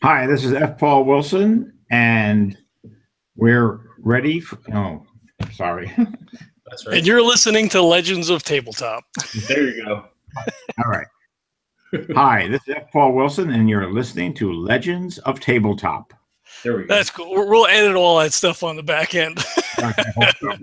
Hi, this is F. Paul Wilson, and we're ready for. Oh, sorry. That's And right. you're listening to Legends of Tabletop. There you go. All right. Hi, this is F. Paul Wilson, and you're listening to Legends of Tabletop. There we go. That's cool. We'll edit all that stuff on the back end. I hope so.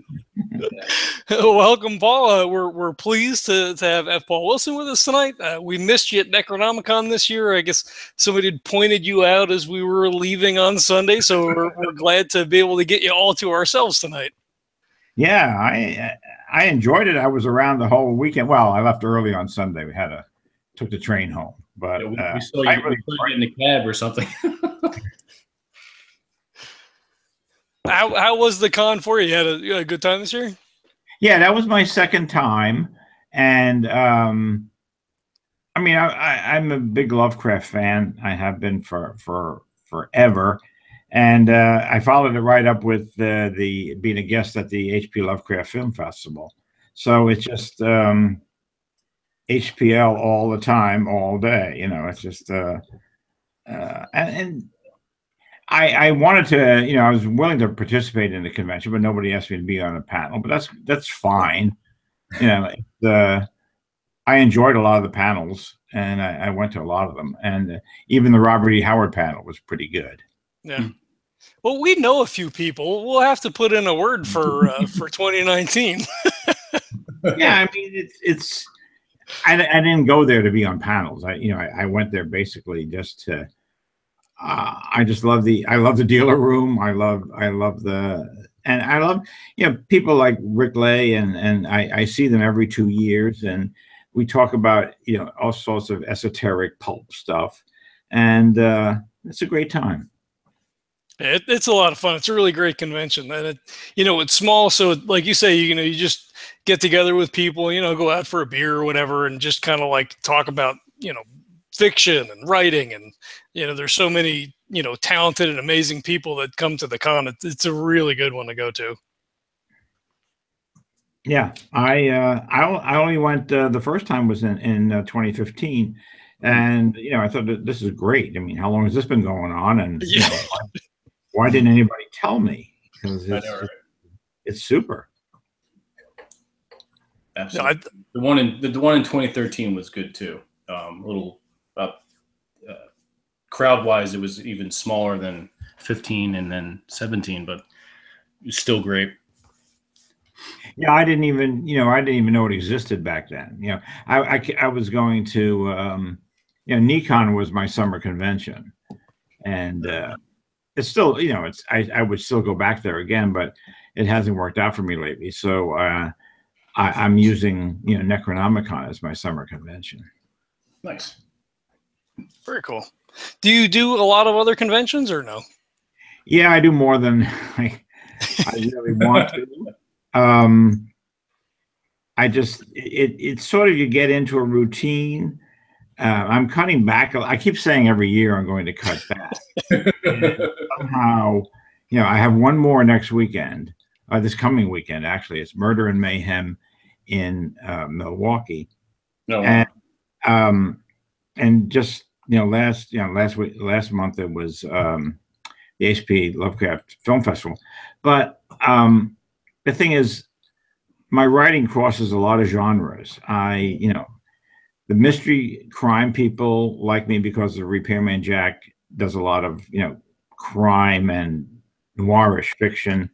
Welcome, Paul. We're pleased to have F. Paul Wilson with us tonight. We missed you at NecronomiCon this year. I guess somebody had pointed you out as we were leaving on Sunday, so we're glad to be able to get you all to ourselves tonight. Yeah, I enjoyed it. I was around the whole weekend. Well, I left early on Sunday. We took the train home, but we saw you, we saw you in the cab or something. How was the con for you? You had a good time this year? Yeah, that was my second time, and I mean, I'm a big Lovecraft fan. I have been for forever, and I followed it right up with the being a guest at the HP Lovecraft Film Festival. So it's just HPL all the time, all day. You know, it's just and I wanted to, I was willing to participate in the convention, but nobody asked me to be on a panel. But that's fine. You know, I enjoyed a lot of the panels, and I went to a lot of them, and even the Robert E. Howard panel was pretty good. Yeah. Well, we know a few people. We'll have to put in a word for 2019. Yeah, I mean, I didn't go there to be on panels. I went there basically just to. I just love I love the dealer room. I love people like Rick Lay, and I see them every 2 years, and we talk about all sorts of esoteric pulp stuff, and it's a great time. It's a lot of fun. It's a really great convention, and it's small, so like you say, you just get together with people, go out for a beer or whatever, and just kind of like talk about fiction and writing, and there's so many talented and amazing people that come to the con. It's a really good one to go to. Yeah, I only went the first time was in 2015, and I thought that this is great. I mean, how long has this been going on? And why didn't anybody tell me? Because it's super. Absolutely. The one in 2013 was good too. A little crowd wise, it was even smaller than 15 and then 17, but it was still great. Yeah, I didn't even know it existed back then. I was going to Nikon was my summer convention, and it's still I would still go back there again, but it hasn't worked out for me lately. So I'm using Necronomicon as my summer convention. Nice, very cool. Do you do a lot of other conventions or no? Yeah, I do more than I really want to. I just it's sort of you get into a routine. I'm cutting back. I keep saying every year I'm going to cut back. And somehow, I have one more next weekend. This coming weekend, actually, it's Murder and Mayhem in Milwaukee. No. And just last month it was the HP Lovecraft Film Festival. But the thing is, my writing crosses a lot of genres. The mystery crime people like me because the Repairman Jack does a lot of crime and noirish fiction,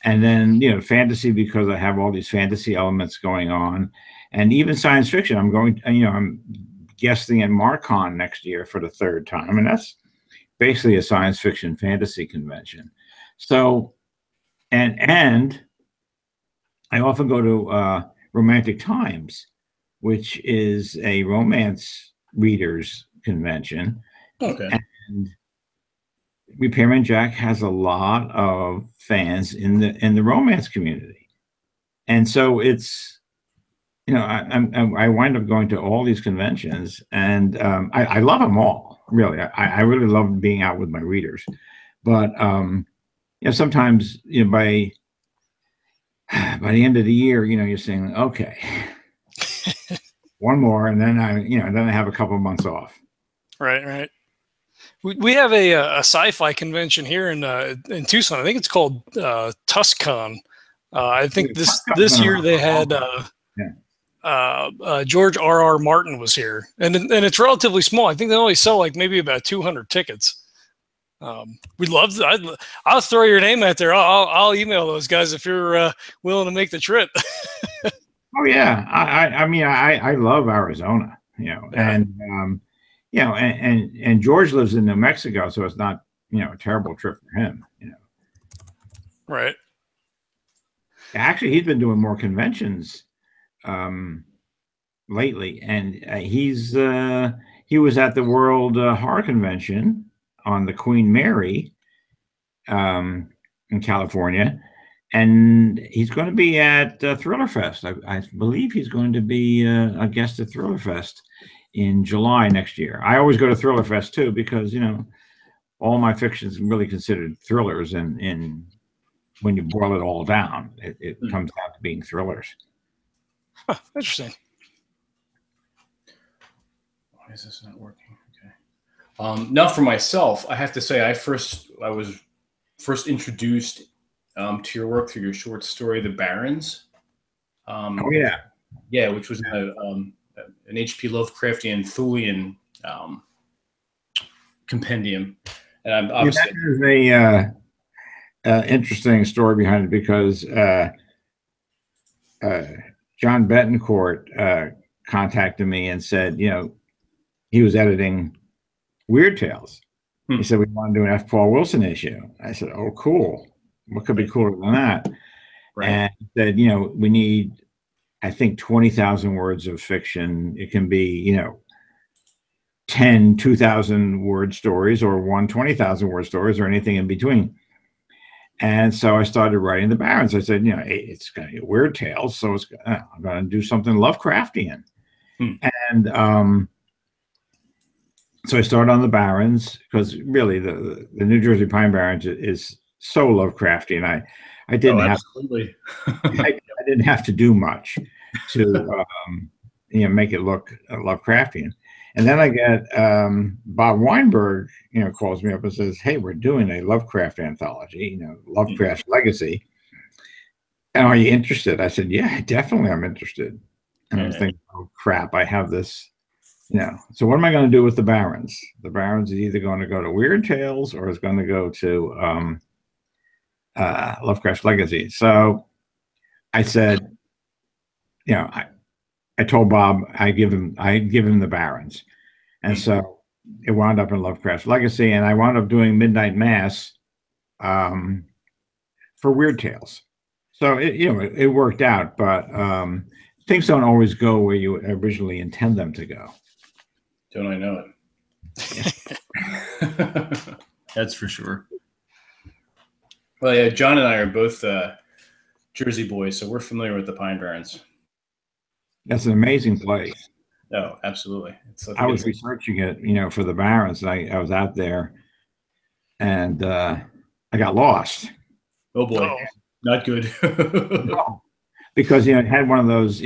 and then fantasy because I have all these fantasy elements going on, and even science fiction. I'm guesting at MarCon next year for the third time, and that's basically a science fiction fantasy convention. So, and I often go to Romantic Times, which is a romance readers convention. Okay. And Repairman Jack has a lot of fans in the romance community, and so it's I wind up going to all these conventions, and I love them all. Really, I really love being out with my readers, but sometimes by the end of the year, you're saying, okay, one more, and then I have a couple of months off. Right. We have a sci-fi convention here in Tucson. I think it's called TusCon. I think this year they had George R.R. Martin was here, and it's relatively small. I think they only sell like maybe about 200 tickets. We'd love to. I'll throw your name out there. I'll email those guys if you're willing to make the trip. Oh yeah, I mean I love Arizona, and and George lives in New Mexico, so it's not a terrible trip for him, Right. Actually, he's been doing more conventions lately, and he was at the World Horror Convention on the Queen Mary in California, and he's going to be at Thriller Fest. I believe he's going to be a guest at Thriller Fest in July next year. I always go to Thriller Fest too because all my fiction's really considered thrillers, and when you boil it all down, it comes down to being thrillers. Huh, interesting. Why is this not working? Okay. Now for myself, I have to say I was first introduced to your work through your short story, The Barrens. Oh yeah, yeah, which was an H.P. Lovecraftian Thulian compendium, and I'm obviously that is a interesting story behind it because John Betancourt contacted me and said, he was editing Weird Tales. He said, we want to do an F. Paul Wilson issue. I said, oh, cool. What could be cooler than that? Right. And he said, we need, I think, 20,000 words of fiction. It can be, 10 2,000 word stories or 20,000 word stories or anything in between. And so I started writing The Barrens. I said, it's going to be Weird Tales, so I'm going to do something Lovecraftian. And so I started on The Barrens because really the New Jersey Pine Barrens is so Lovecraftian. I didn't absolutely. I didn't have to do much to make it look Lovecraftian. And then I get Bob Weinberg, calls me up and says, "Hey, we're doing a Lovecraft anthology, Lovecraft's Legacy. And are you interested?" I said, "Yeah, definitely, I'm interested." And I was thinking, "Oh crap, I have this." So what am I going to do with The Barrens? The Barrens is either going to go to Weird Tales or it's going to go to Lovecraft's Legacy. So I said, I told Bob I'd give him The Barrens. And so it wound up in Lovecraft's Legacy, and I wound up doing Midnight Mass for Weird Tales. So it worked out, but things don't always go where you originally intend them to go. Don't I know it? That's for sure. Well, yeah, John and I are both Jersey boys, so we're familiar with the Pine Barrens. That's an amazing place. Oh, absolutely. I was researching it, for The Barrens. I was out there, and I got lost. Oh boy, not good. No, because it had one of those.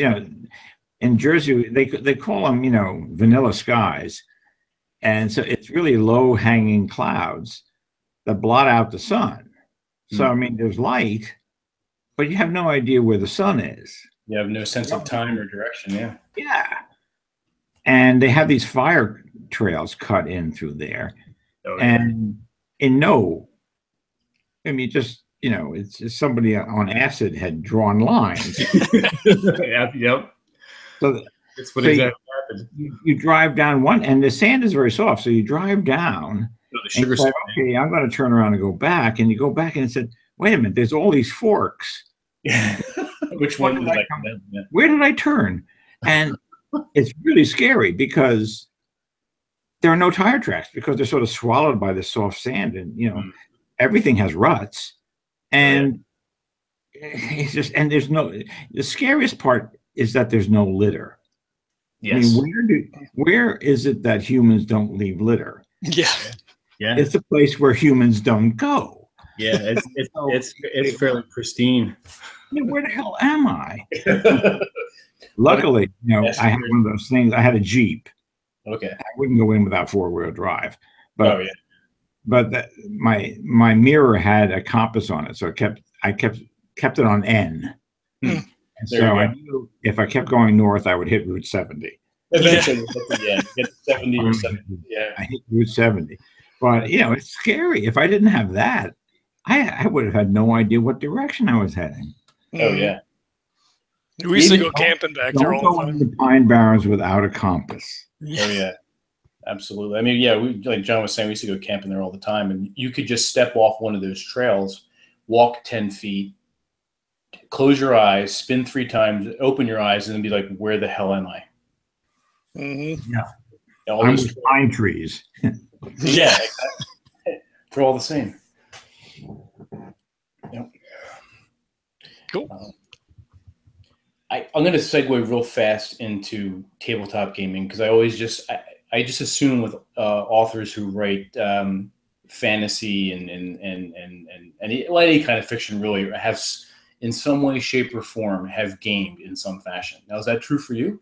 In Jersey, they call them vanilla skies, and so it's really low hanging clouds that blot out the sun. So I mean, there's light, but you have no idea where the sun is. You have no sense of time or direction. Yeah. Yeah. And they have these fire trails cut in through there. Oh, yeah. And it's somebody on acid had drawn lines. Yep. So that's what exactly happened. You drive down one, and the sand is very soft. So you drive down. The sugar and okay, I'm going to turn around and go back. And you go back and it said, wait a minute, there's all these forks. Yeah. Which one was where did I turn? And it's really scary because there are no tire tracks because they're sort of swallowed by the soft sand, and everything has ruts. And it's just, and the scariest part is that there's no litter. Yes. I mean, where is it that humans don't leave litter? Yeah. It's a place where humans don't go. Yeah, it's fairly pristine. Where the hell am I? Luckily, I had one of those things. I had a Jeep. Okay. I wouldn't go in without 4-wheel drive, but Oh yeah. but my mirror had a compass on it, so I kept it on N. Hmm. And There so you I go. knew if I kept going north, I would hit Route 70. Eventually, you get to 70 or 70. Yeah. I hit Route 70. But, it's scary. If I didn't have that, I would have had no idea what direction I was heading. Oh yeah. We used to Even- go camping back there Don't all go the into time. the Pine Barrens without a compass. Oh yeah. Absolutely. I mean, yeah, we, like John was saying, we used to go camping there all the time, and you could just step off one of those trails, walk 10 feet, close your eyes, spin 3 times, open your eyes, and then be like, "Where the hell am I?" Yeah. All I'm those with pine trees. yeah, exactly. They're all the same. Yep. Cool. I'm going to segue real fast into tabletop gaming because I just assume with authors who write fantasy and any kind of fiction really have in some way, shape, or form have gamed in some fashion. Now, is that true for you?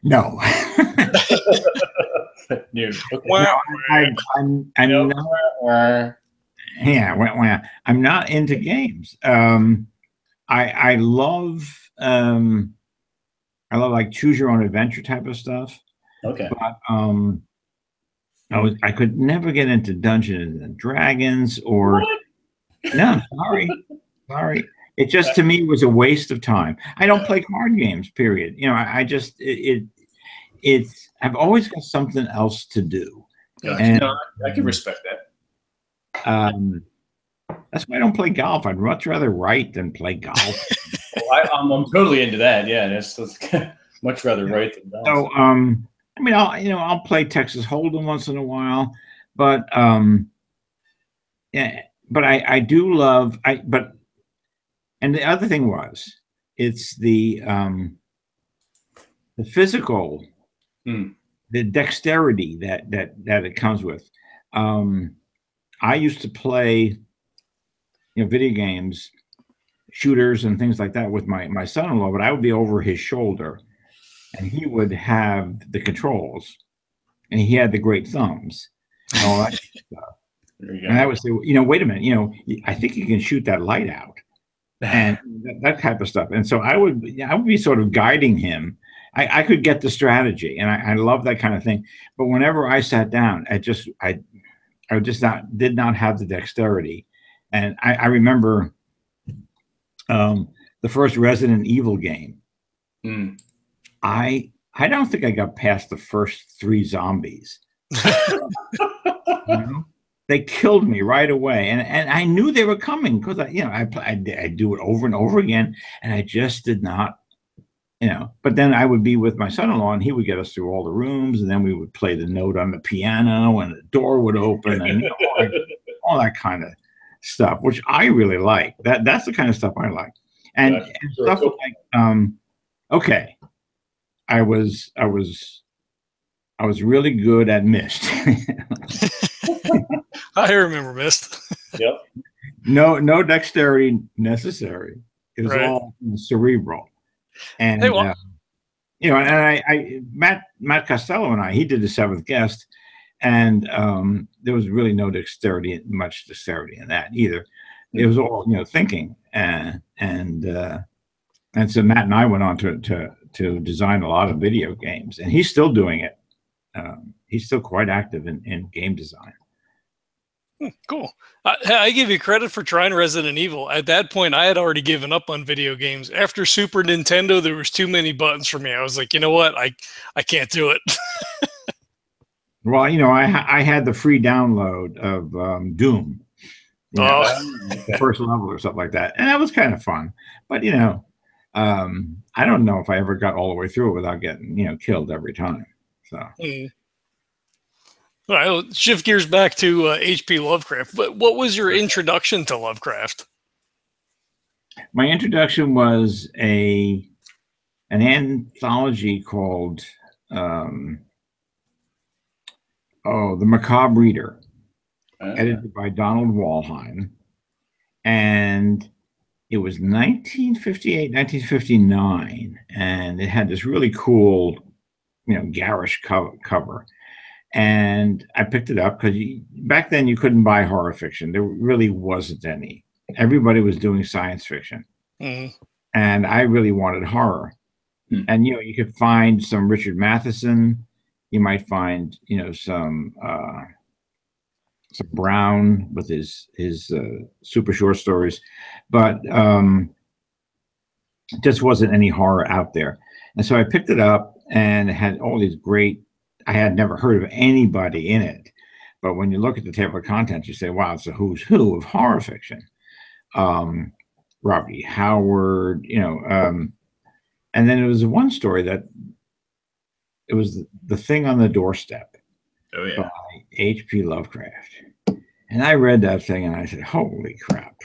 No. No. Okay. Well, I'm not. Yeah, well, I'm not into games. I love like choose your own adventure type of stuff. Okay. But I could never get into Dungeons and Dragons or What? no, sorry. It just to me was a waste of time. I don't play card games, period. I just it's I've always got something else to do. Gotcha. And, No, I can respect that. That's why I don't play golf. I'd much rather write than play golf. Well, I'm totally into that. Yeah, that's much rather write than golf. So I mean, I'll play Texas Hold'em once in a while, but yeah, but I do love and the other thing was it's the physical, the dexterity that it comes with. I used to play, video games, shooters and things like that with my son-in-law, but I would be over his shoulder and he would have the controls and he had the great thumbs and all that stuff. There you go. And I would say, wait a minute, I think you can shoot that light out and that type of stuff. And so I would be sort of guiding him. I could get the strategy and I love that kind of thing. But whenever I sat down, I did not have the dexterity. And I remember the first Resident Evil game. I don't think I got past the first 3 zombies. They killed me right away, and I knew they were coming because I do it over and over again, and I just did not, But then I would be with my son-in-law, and he would get us through all the rooms, and then we would play the note on the piano, and the door would open, and all that kind of stuff, which I really like. That's the kind of stuff I like, and stuff like okay. I was really good at Myst. I remember Myst. Yep. No dexterity necessary. It was Right. all cerebral. And Hey, well- and Matt Costello and he did the 7th Guest, and there was really no much dexterity in that either. It was all thinking, and so Matt and I went on to design a lot of video games, and he's still doing it. He's still quite active in game design. Cool. I give you credit for trying Resident Evil. At that point, I had already given up on video games. After Super Nintendo, there was too many buttons for me. I was like, you know what? I can't do it. Well, I had the free download of Doom, the first level or something like that, and that was kind of fun. But I don't know if I ever got all the way through it without getting killed every time. So. All right, well, shift gears back to H.P. Lovecraft. But what was your introduction to Lovecraft? My introduction was an anthology called The Macabre Eater, edited by Donald Walheim, and it was 1958, 1959, and it had this really cool, garish cover. And I picked it up because back then you couldn't buy horror fiction. There really wasn't any. Everybody was doing science fiction. Mhm. And I really wanted horror. And, you could find some Richard Matheson. You might find, some Brown with his super short stories, but just wasn't any horror out there. And so I picked it up, and it had all these great. I had never heard of anybody in it, but when you look at the table of contents, you say, "Wow, it's a who's who of horror fiction." Robert E. Howard, and then there was one story that it was The Thing on the Doorstep. Oh yeah, by H.P. Lovecraft. And I read that thing and I said, "Holy crap.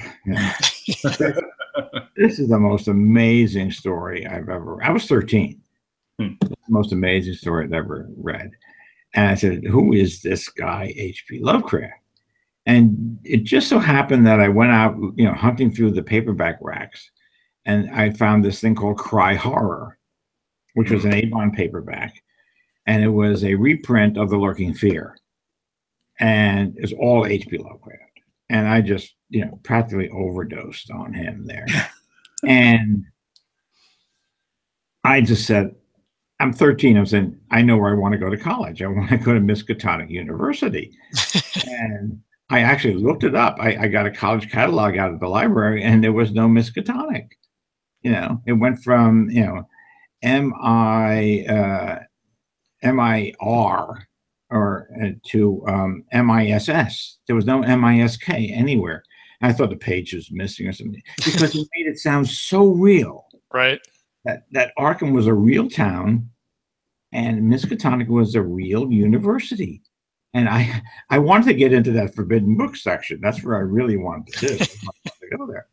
This is the most amazing story I've ever." I was 13. The most amazing story I've ever read. And I said, "Who is this guy, H.P. Lovecraft?" And it just so happened that I went out, hunting through the paperback racks, and I found this thing called Cry Horror, which was an A-bond paperback. And it was a reprint of The Lurking Fear. And it's all H.P. Lovecraft. And I just, practically overdosed on him there. And I just said, I'm 13. I'm saying, I know where I want to go to college. I want to go to Miskatonic University. And I actually looked it up. I got a college catalog out of the library, and there was no Miskatonic. It went from, MIR or to MISS. There was no MISK anywhere. And I thought the page was missing or something, because it made it sound so real. Right. That Arkham was a real town, and Miskatonic was a real university. And I wanted to get into that forbidden book section. That's where I really wanted to do. I wanted to go there.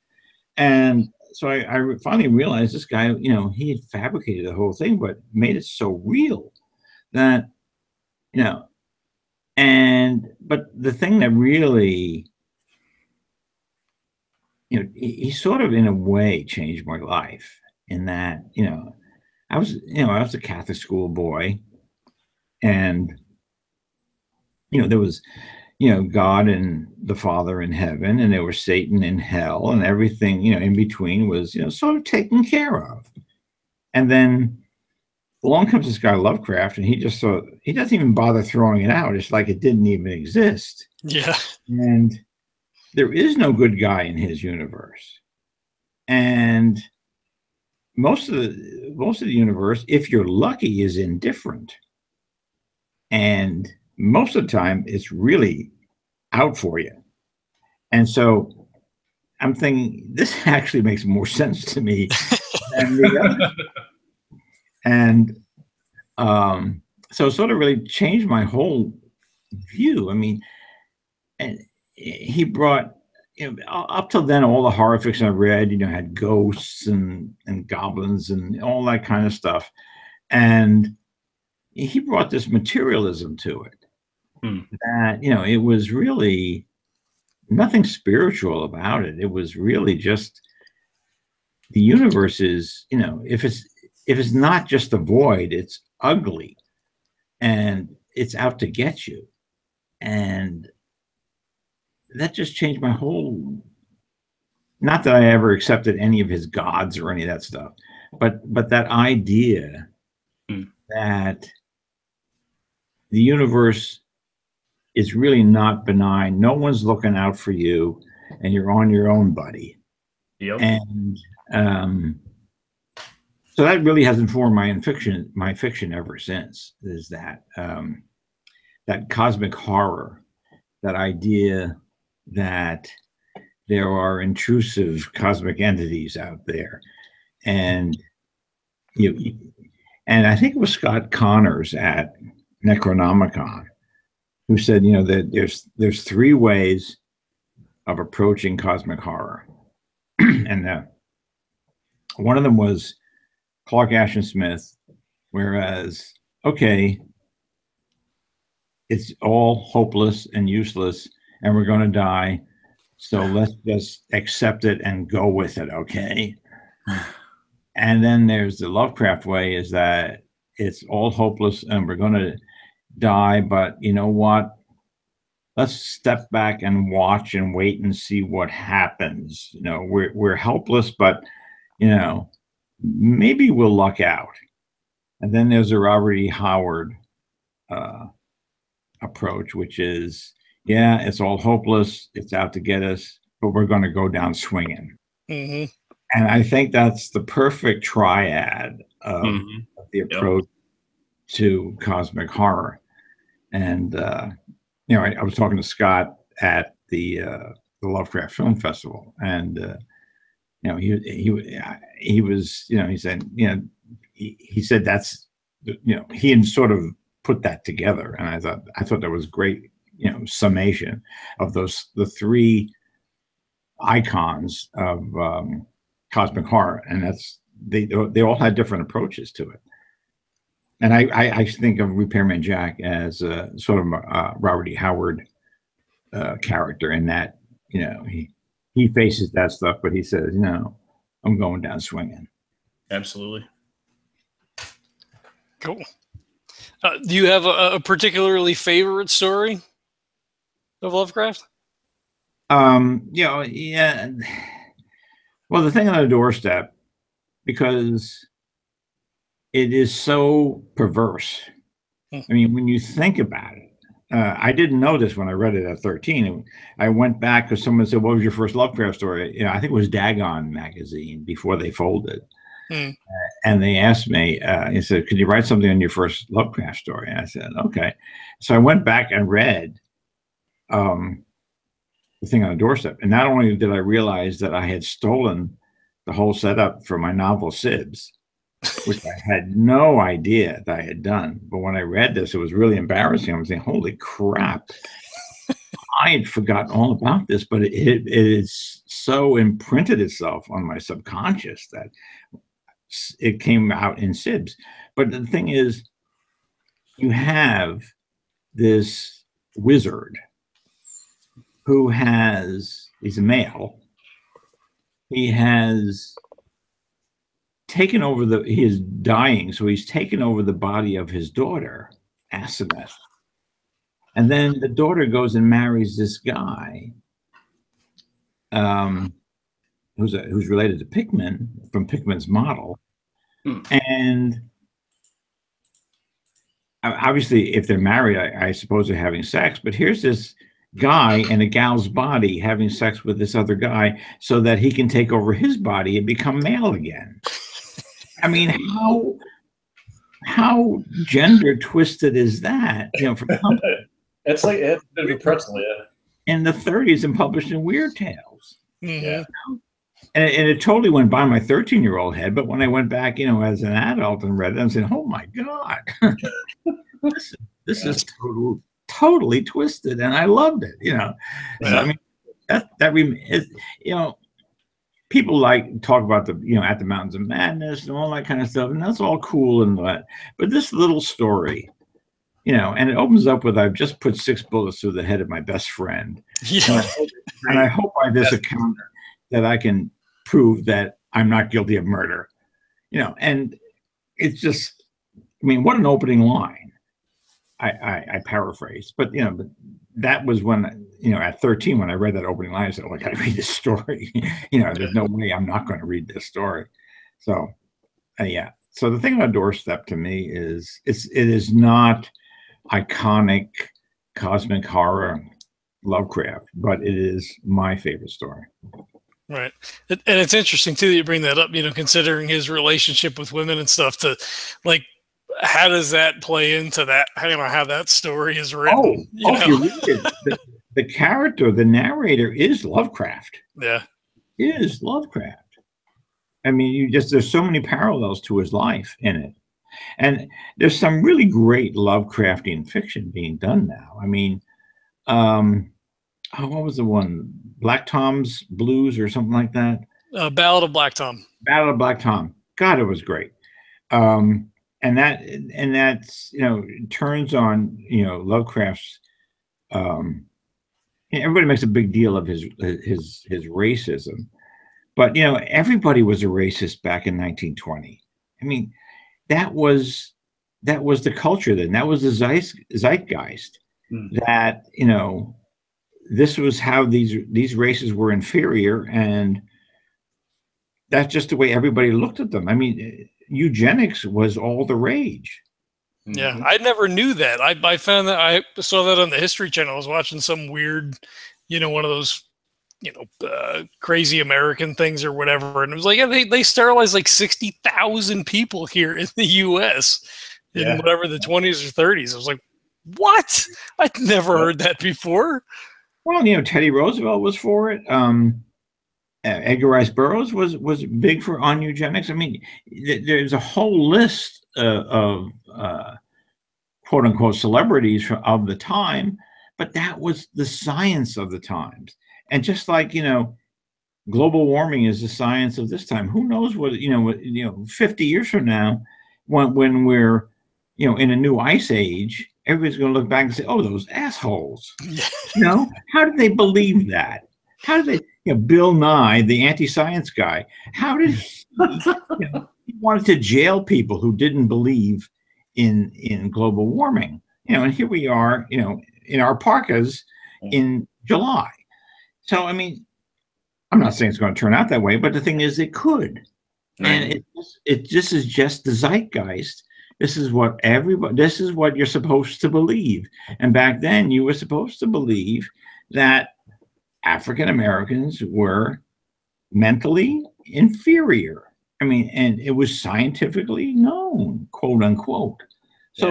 And so I finally realized this guy, he had fabricated the whole thing, but made it so real that, but the thing that really, he sort of in a way changed my life, in that, I was a Catholic school boy, and, there was, God and the Father in heaven, and there was Satan in hell, and everything, in between was, sort of taken care of. And then along comes this guy Lovecraft, and he doesn't even bother throwing it out. It's like it didn't even exist. Yeah. And there is no good guy in his universe. And most of the universe, if you're lucky, is indifferent. And most of the time, it's really out for you. And so I'm thinking, this actually makes more sense to me than the other. And so it sort of really changed my whole view. I mean, and he brought, up till then, all the horror fiction I read, had ghosts and goblins and all that kind of stuff. And he brought this materialism to it. That, it was really nothing spiritual about it. It was really just, the universe is, if it's not just a void, it's ugly, and it's out to get you. And that just changed my whole, not that I ever accepted any of his gods or any of that stuff, but that idea that the universe is really not benign. No one's looking out for you, and you're on your own, buddy. Yep. And so that really has informed my fiction ever since, is that that cosmic horror, that idea that there are intrusive cosmic entities out there. And and I think it was Scott Connors at NecronomiCon who said, that there's three ways of approaching cosmic horror. And one of them was Clark Ashton Smith, whereas, okay, it's all hopeless and useless, and we're going to die, so let's just accept it and go with it, okay? And then there's the Lovecraft way, is that it's all hopeless, and we're going to die, but you know what? Let's step back and watch and wait and see what happens. You know, we're helpless, but you know, maybe we'll luck out. And then there's a Robert E. Howard approach, which is, yeah, it's all hopeless. It's out to get us, but we're going to go down swinging. Mm-hmm. And I think that's the perfect triad of the approach to cosmic horror. And you know, I was talking to Scott at the Lovecraft Film Festival, and you know, he was, you know, he said, you know, he said that's, you know, he had sort of put that together, and I thought that was great, you know, summation of the three icons of cosmic horror, and that's they all had different approaches to it. And I think of Repairman Jack as sort of a Robert E. Howard character in that, you know, he faces that stuff, but he says, you know, I'm going down swinging. Absolutely. Cool. Do you have a particularly favorite story of Lovecraft? You know, yeah. Well, the thing on the doorstep, because it is so perverse. I mean, when you think about it, I didn't know this when I read it at 13. I went back because someone said, "What was your first Lovecraft story?" You know, I think it was Dagon magazine before they folded. And they asked me, he said, "Could you write something on your first Lovecraft story?" And I said, "Okay." So I went back and read the thing on the doorstep. And not only did I realize that I had stolen the whole setup for my novel Sibs, which I had no idea that I had done. But when I read this, it was really embarrassing. I was saying, holy crap. I had forgotten all about this, but it is so imprinted itself on my subconscious that it came out in Sibs. But the thing is, you have this wizard who he's a male. He has taken over he is dying, so he's taken over the body of his daughter, Asenath. And then the daughter goes and marries this guy who's related to Pickman from Pickman's model. And obviously, if they're married, I suppose they're having sex, but here's this guy in a gal's body having sex with this other guy so that he can take over his body and become male again. I mean, how gender twisted is that? You know, from it's like a bit of a pretzel, yeah. In the 30s and published in Weird Tales. Yeah. And it totally went by my 13-year-old head. But when I went back, you know, as an adult and read it, I'm saying, oh my God, this is totally twisted. And I loved it, you know. Yeah. So, I mean, you know, people like talk about you know, At the Mountains of Madness and all that kind of stuff. And that's all cool and that. But this little story, you know, and it opens up with, I've just put 6 bullets through the head of my best friend. Yeah. And I hope by this account that I can prove that I'm not guilty of murder, you know. And it's just, I mean, what an opening line. I paraphrase, but, you know, but that was when, you know, at 13, when I read that opening line, I said, oh, I got to read this story. You know, there's no way I'm not going to read this story. So, yeah. So the thing about Doorstep to me is it is not iconic cosmic horror Lovecraft, but it is my favorite story. Right. And it's interesting too that you bring that up, you know, considering his relationship with women and stuff, to like, how does that play into that? How, you know, how that story is written? If you read it, the character, the narrator is Lovecraft. Yeah. Is Lovecraft. I mean, there's so many parallels to his life in it. And there's some really great Lovecraftian fiction being done now. I mean, what was the one? Black Tom's Blues or something like that? Ballad of Black Tom. Ballad of Black Tom. God, it was great. And that's, you know, turns on, you know, Lovecraft's, everybody makes a big deal of his racism, but, you know, everybody was a racist back in 1920. I mean, that was that was the culture then. That was the zeitgeist. That, you know, this was how these races were inferior, and that's just the way everybody looked at them. I mean, eugenics was all the rage. Yeah, I never knew that. I found that, I saw that on the History Channel. I was watching some weird, you know, one of those, you know, crazy American things or whatever, and it was like, yeah, they sterilized like 60,000 people here in the U.S. in whatever the 20s or 30s. I was like, what? I'd never heard that before. Well, you know, Teddy Roosevelt was for it. Edgar Rice Burroughs was big on eugenics. I mean, there's a whole list of quote unquote celebrities of the time, but that was the science of the times. And just like, you know, global warming is the science of this time. Who knows what, 50 years from now, when we're, you know, in a new ice age, everybody's going to look back and say, "Oh, those assholes." You know, how did they believe that? How did they? You know, Bill Nye, the anti-science guy, how did he, he wanted to jail people who didn't believe in global warming? You know, and here we are, you know, in our parkas in July. So, I mean, I'm not saying it's going to turn out that way, but the thing is, it could, and this is just the zeitgeist. This is what everybody. This is what you're supposed to believe. And back then, you were supposed to believe that African Americans were mentally inferior. I mean, and it was scientifically known, quote unquote. So,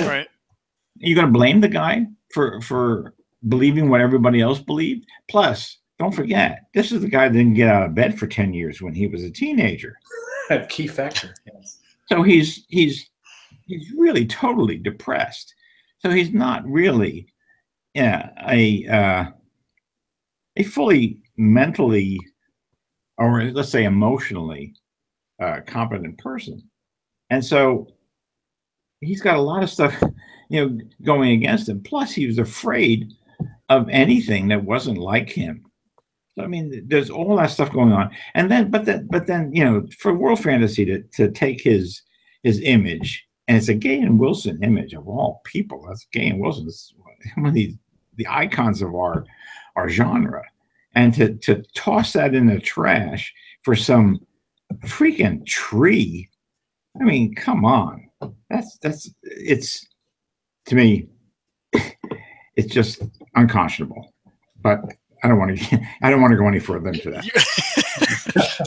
you're going to blame the guy for believing what everybody else believed? Plus, don't forget, this is the guy that didn't get out of bed for 10 years when he was a teenager. A key factor. Yes. So he's really totally depressed. So he's not really a fully mentally, or let's say emotionally, competent person. And so he's got a lot of stuff, you know, going against him. Plus, he was afraid of anything that wasn't like him. So, I mean, there's all that stuff going on. And then, but then, you know, for world fantasy to take his image, and it's a Gay Wilson image of all people. That's Gay Wilson. It's one of the icons of our genre. And to toss that in the trash for some freaking tree, I mean, come on. It's to me, it's just unconscionable. But I don't want to go any further into that.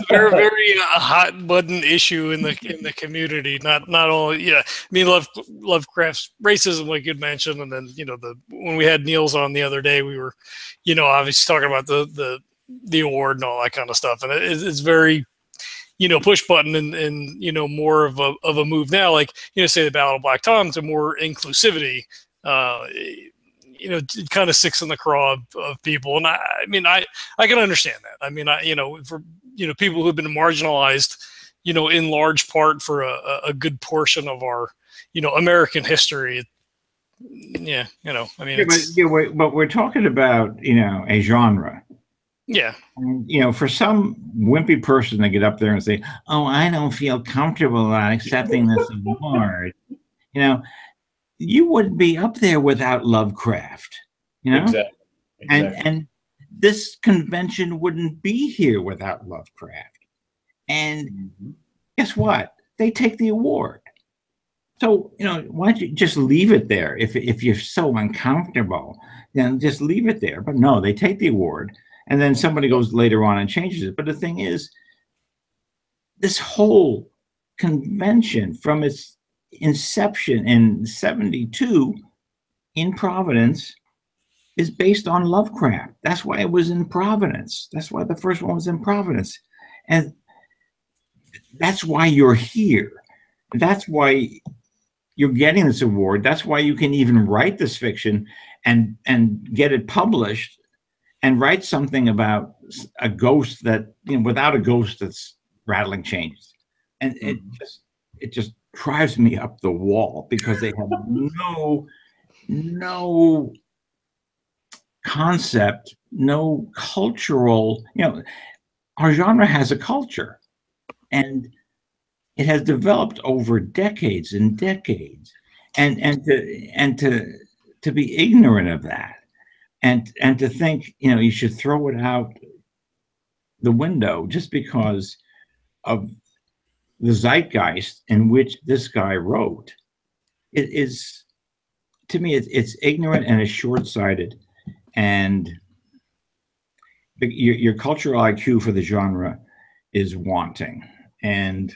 Very, very hot button issue in the community. Not only, I mean, Lovecraft's racism, like you'd mentioned, and then, you know, when we had Niels on the other day, we were, you know, obviously talking about the award and all that kind of stuff, and it's very, you know, push button and you know, more of a move now, like, you know, say the Battle of Black Tom, to more inclusivity. You know, it kind of sticks in the craw of people, and I mean, I can understand that. I mean, you know, for, you know, people who've been marginalized, you know, in large part for a good portion of our, you know, American history. Yeah, you know, I mean, but we're talking about, you know, a genre. Yeah. And, you know, for some wimpy person to get up there and say, "Oh, I don't feel comfortable accepting this award," you know, you wouldn't be up there without Lovecraft, you know? Exactly. And this convention wouldn't be here without Lovecraft. And guess what? They take the award. So, you know, why don't you just leave it there? If you're so uncomfortable, then just leave it there. But no, they take the award, and then somebody goes later on and changes it. But the thing is, this whole convention, from its inception in 1972 in Providence, is based on Lovecraft. That's why it was in Providence. That's why the first one was in Providence. And that's why you're here. That's why you're getting this award. That's why you can even write this fiction and get it published, and write something about a ghost that, you know, without a ghost that's rattling chains. And it just drives me up the wall, because they have no concept, no cultural, you know, our genre has a culture, and it has developed over decades and decades. and to be ignorant of that, and to think, you know, you should throw it out the window just because of the zeitgeist in which this guy wrote. It is, to me, it's ignorant and it's short-sighted, and your cultural IQ for the genre is wanting. And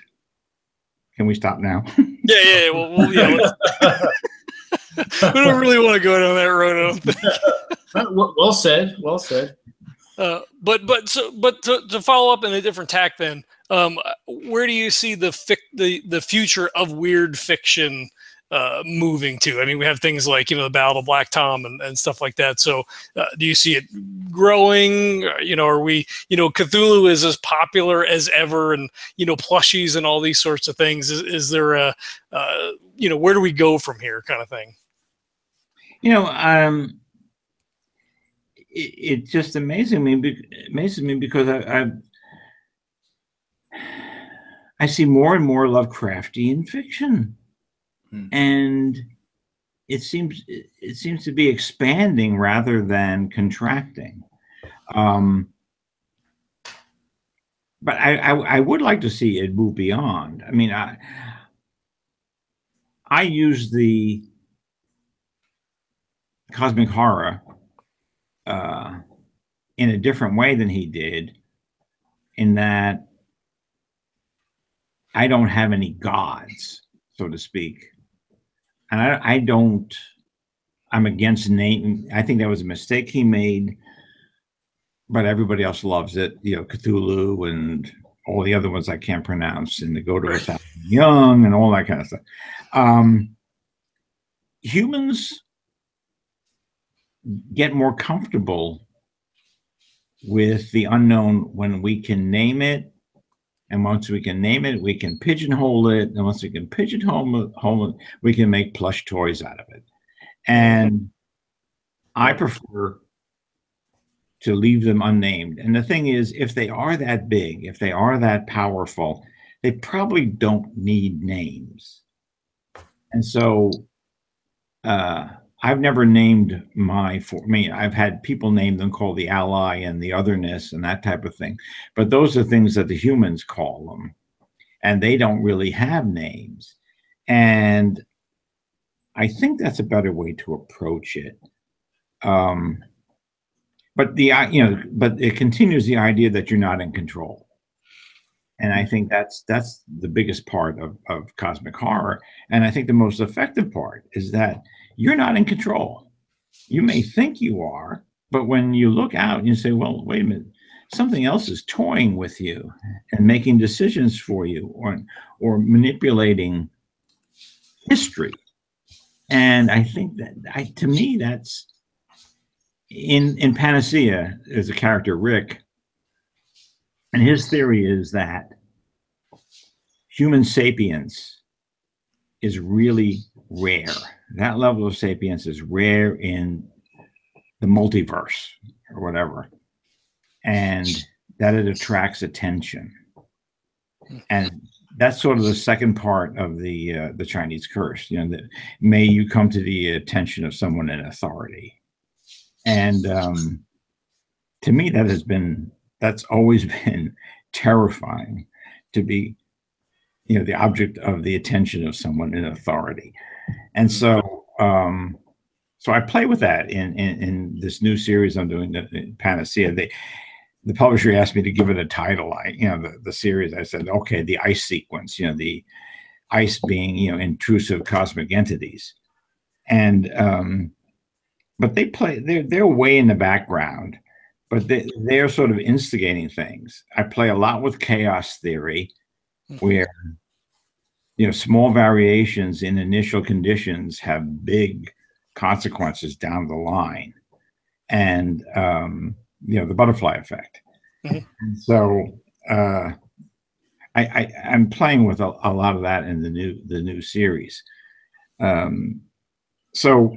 can we stop now? Yeah. Well, yeah. We don't really want to go down that road, I don't think. Well said. Well said. But to follow up in a different tack, then, where do you see the future of weird fiction moving to? I mean, we have things like, you know, the Battle of Black Tom and stuff like that. So, do you see it growing? You know, are we, you know, Cthulhu is as popular as ever, and, you know, plushies and all these sorts of things. Is there a, you know, where do we go from here, kind of thing? You know, it just amazes me because I see more and more Lovecraftian fiction, and it seems to be expanding rather than contracting. But I would like to see it move beyond. I mean, I use the cosmic horror in a different way than he did, in that I don't have any gods, so to speak. And I'm against name. I think that was a mistake he made, but everybody else loves it. You know, Cthulhu and all the other ones I can't pronounce, and the Go to 1,000 Young and all that kind of stuff. Humans get more comfortable with the unknown when we can name it. And once we can name it, we can pigeonhole it. And once we can pigeonhole it, we can make plush toys out of it. And I prefer to leave them unnamed. And the thing is, if they are that big, if they are that powerful, they probably don't need names. And so I've never named I've had people name them, called the ally and the otherness and that type of thing. But those are things that the humans call them, and they don't really have names. And I think that's a better way to approach it. But it continues the idea that you're not in control. And I think that's the biggest part of cosmic horror. And I think the most effective part is that you're not in control. You may think you are, but when you look out and you say, well, wait a minute, something else is toying with you and making decisions for you, or manipulating history. And I think that, to me, that's in Panacea, there's a character, Rick, and his theory is that human sapience is really rare. That level of sapience is rare in the multiverse or whatever, and that it attracts attention. And that's sort of the second part of the Chinese curse. You know, that may you come to the attention of someone in authority. And to me, that's always been terrifying, to be, you know, the object of the attention of someone in authority. And so I play with that in this new series I'm doing, the Panacea. The publisher asked me to give it a title. The series, I said, okay, the ice sequence, you know, the ice being, you know, intrusive cosmic entities. And but they're way in the background, but they're sort of instigating things. I play a lot with chaos theory, where, you know, small variations in initial conditions have big consequences down the line, and you know, the butterfly effect. Mm-hmm. So I'm playing with a lot of that in the new series. So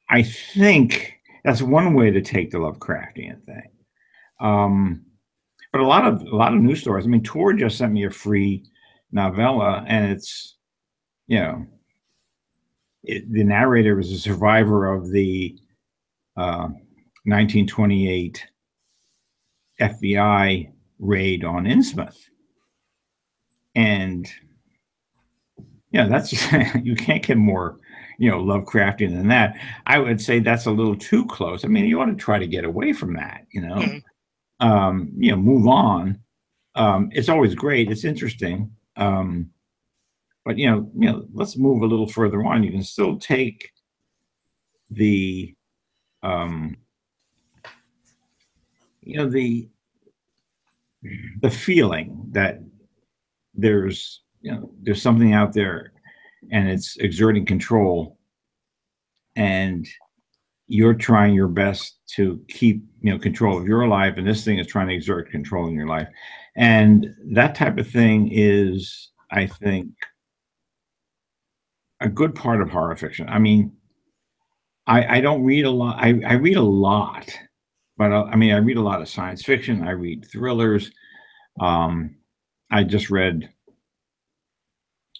I think that's one way to take the Lovecraftian thing. But a lot of news stories. I mean, Tor just sent me a free novella, and it's, you know, the narrator was a survivor of the 1928 FBI raid on Innsmouth. And, that's, you can't get more, Lovecraftian than that. I would say that's a little too close. I mean, you ought to try to get away from that, move on. It's always great. It's interesting. But, let's move a little further on. You can still take the, the feeling that there's something out there and it's exerting control, and you're trying your best to keep, control of your life, and this thing is trying to exert control in your life. And that type of thing is, I think, a good part of horror fiction. I mean, I don't read a lot. I read a lot, but I read a lot of science fiction. I read thrillers. I just read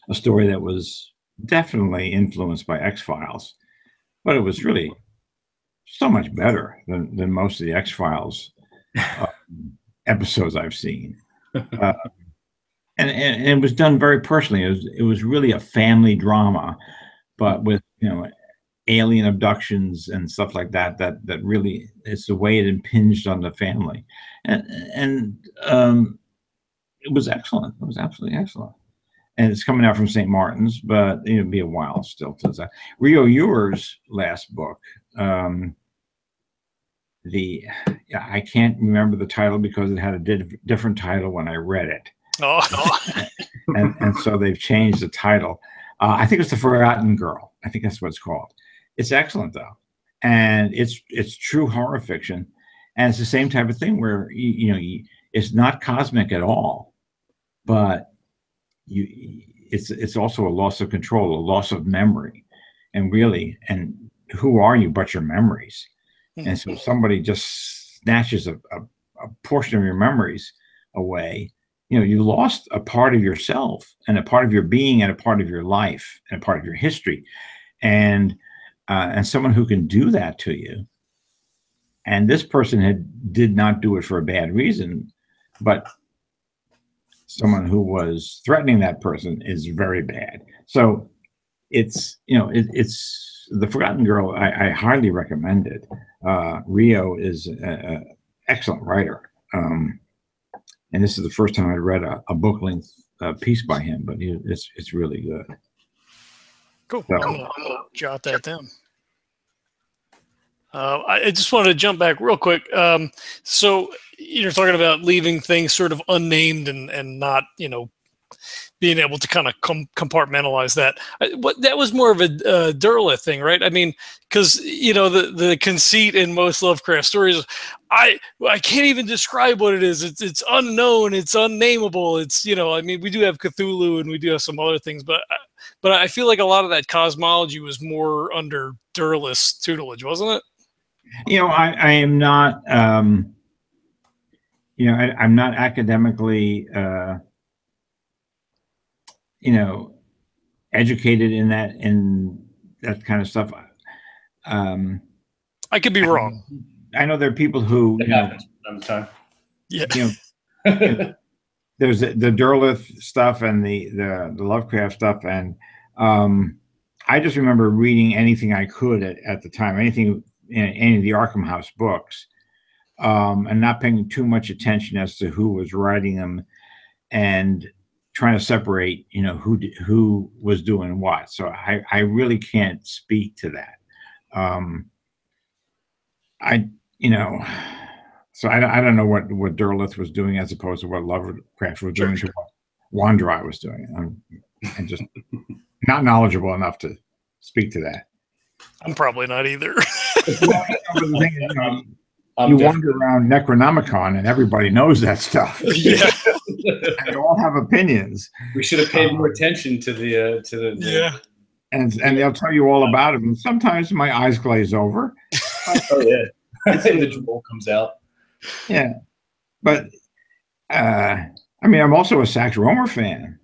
a story that was definitely influenced by X-Files, but it was really so much better than most of the X-Files episodes I've seen. And it was done very personally. It was really a family drama, but with alien abductions and stuff like that. That really, it's the way it impinged on the family, and it was excellent. It was absolutely excellent. And it's coming out from St. Martin's, but it'll be a while still to that. Rio Ewer's last book. I can't remember the title because it had a different title when I read it. Oh. and so they've changed the title. I think it's The Forgotten Girl. I think that's what it's called. It's excellent though, and it's true horror fiction, and it's the same type of thing where it's not cosmic at all, but it's also a loss of control, a loss of memory, and who are you but your memories? And so somebody just snatches a portion of your memories away. You lost a part of yourself and a part of your being and a part of your life and a part of your history. And someone who can do that to you. And this person did not do it for a bad reason, but someone who was threatening that person is very bad. So it's The Forgotten Girl. I highly recommend it. Rio is an excellent writer. And this is the first time I read a book-length piece by him, but it's really good. Cool. So, I'll jot that down. I just wanted to jump back real quick. So you're talking about leaving things sort of unnamed and not, being able to kind of compartmentalize that. That was more of a Derleth thing, right? I mean, because the conceit in most Lovecraft stories, I can't even describe what it is. It's unknown. It's unnameable. It's we do have Cthulhu and we do have some other things, but I feel like a lot of that cosmology was more under Derleth's tutelage, wasn't it? I am not. I'm not academically. Educated in that kind of stuff. I could be wrong. I know there are people who sometimes. Yeah. There's the Derleth stuff and the Lovecraft stuff, and I just remember reading anything I could at the time, any of the Arkham House books, and not paying too much attention as to who was writing them, and trying to separate, who was doing what. So I really can't speak to that. So I don't know what Derleth was doing as opposed to what Lovecraft was doing to what Wandrai was doing. I'm just not knowledgeable enough to speak to that. I'm probably not either. You wander around Necronomicon and everybody knows that stuff. Yeah. And they all have opinions. We should have paid more attention to the yeah. And they'll tell you all about it. And sometimes my eyes glaze over. Oh yeah. The drool comes out. Yeah. But I'm also a Sax Rohmer fan.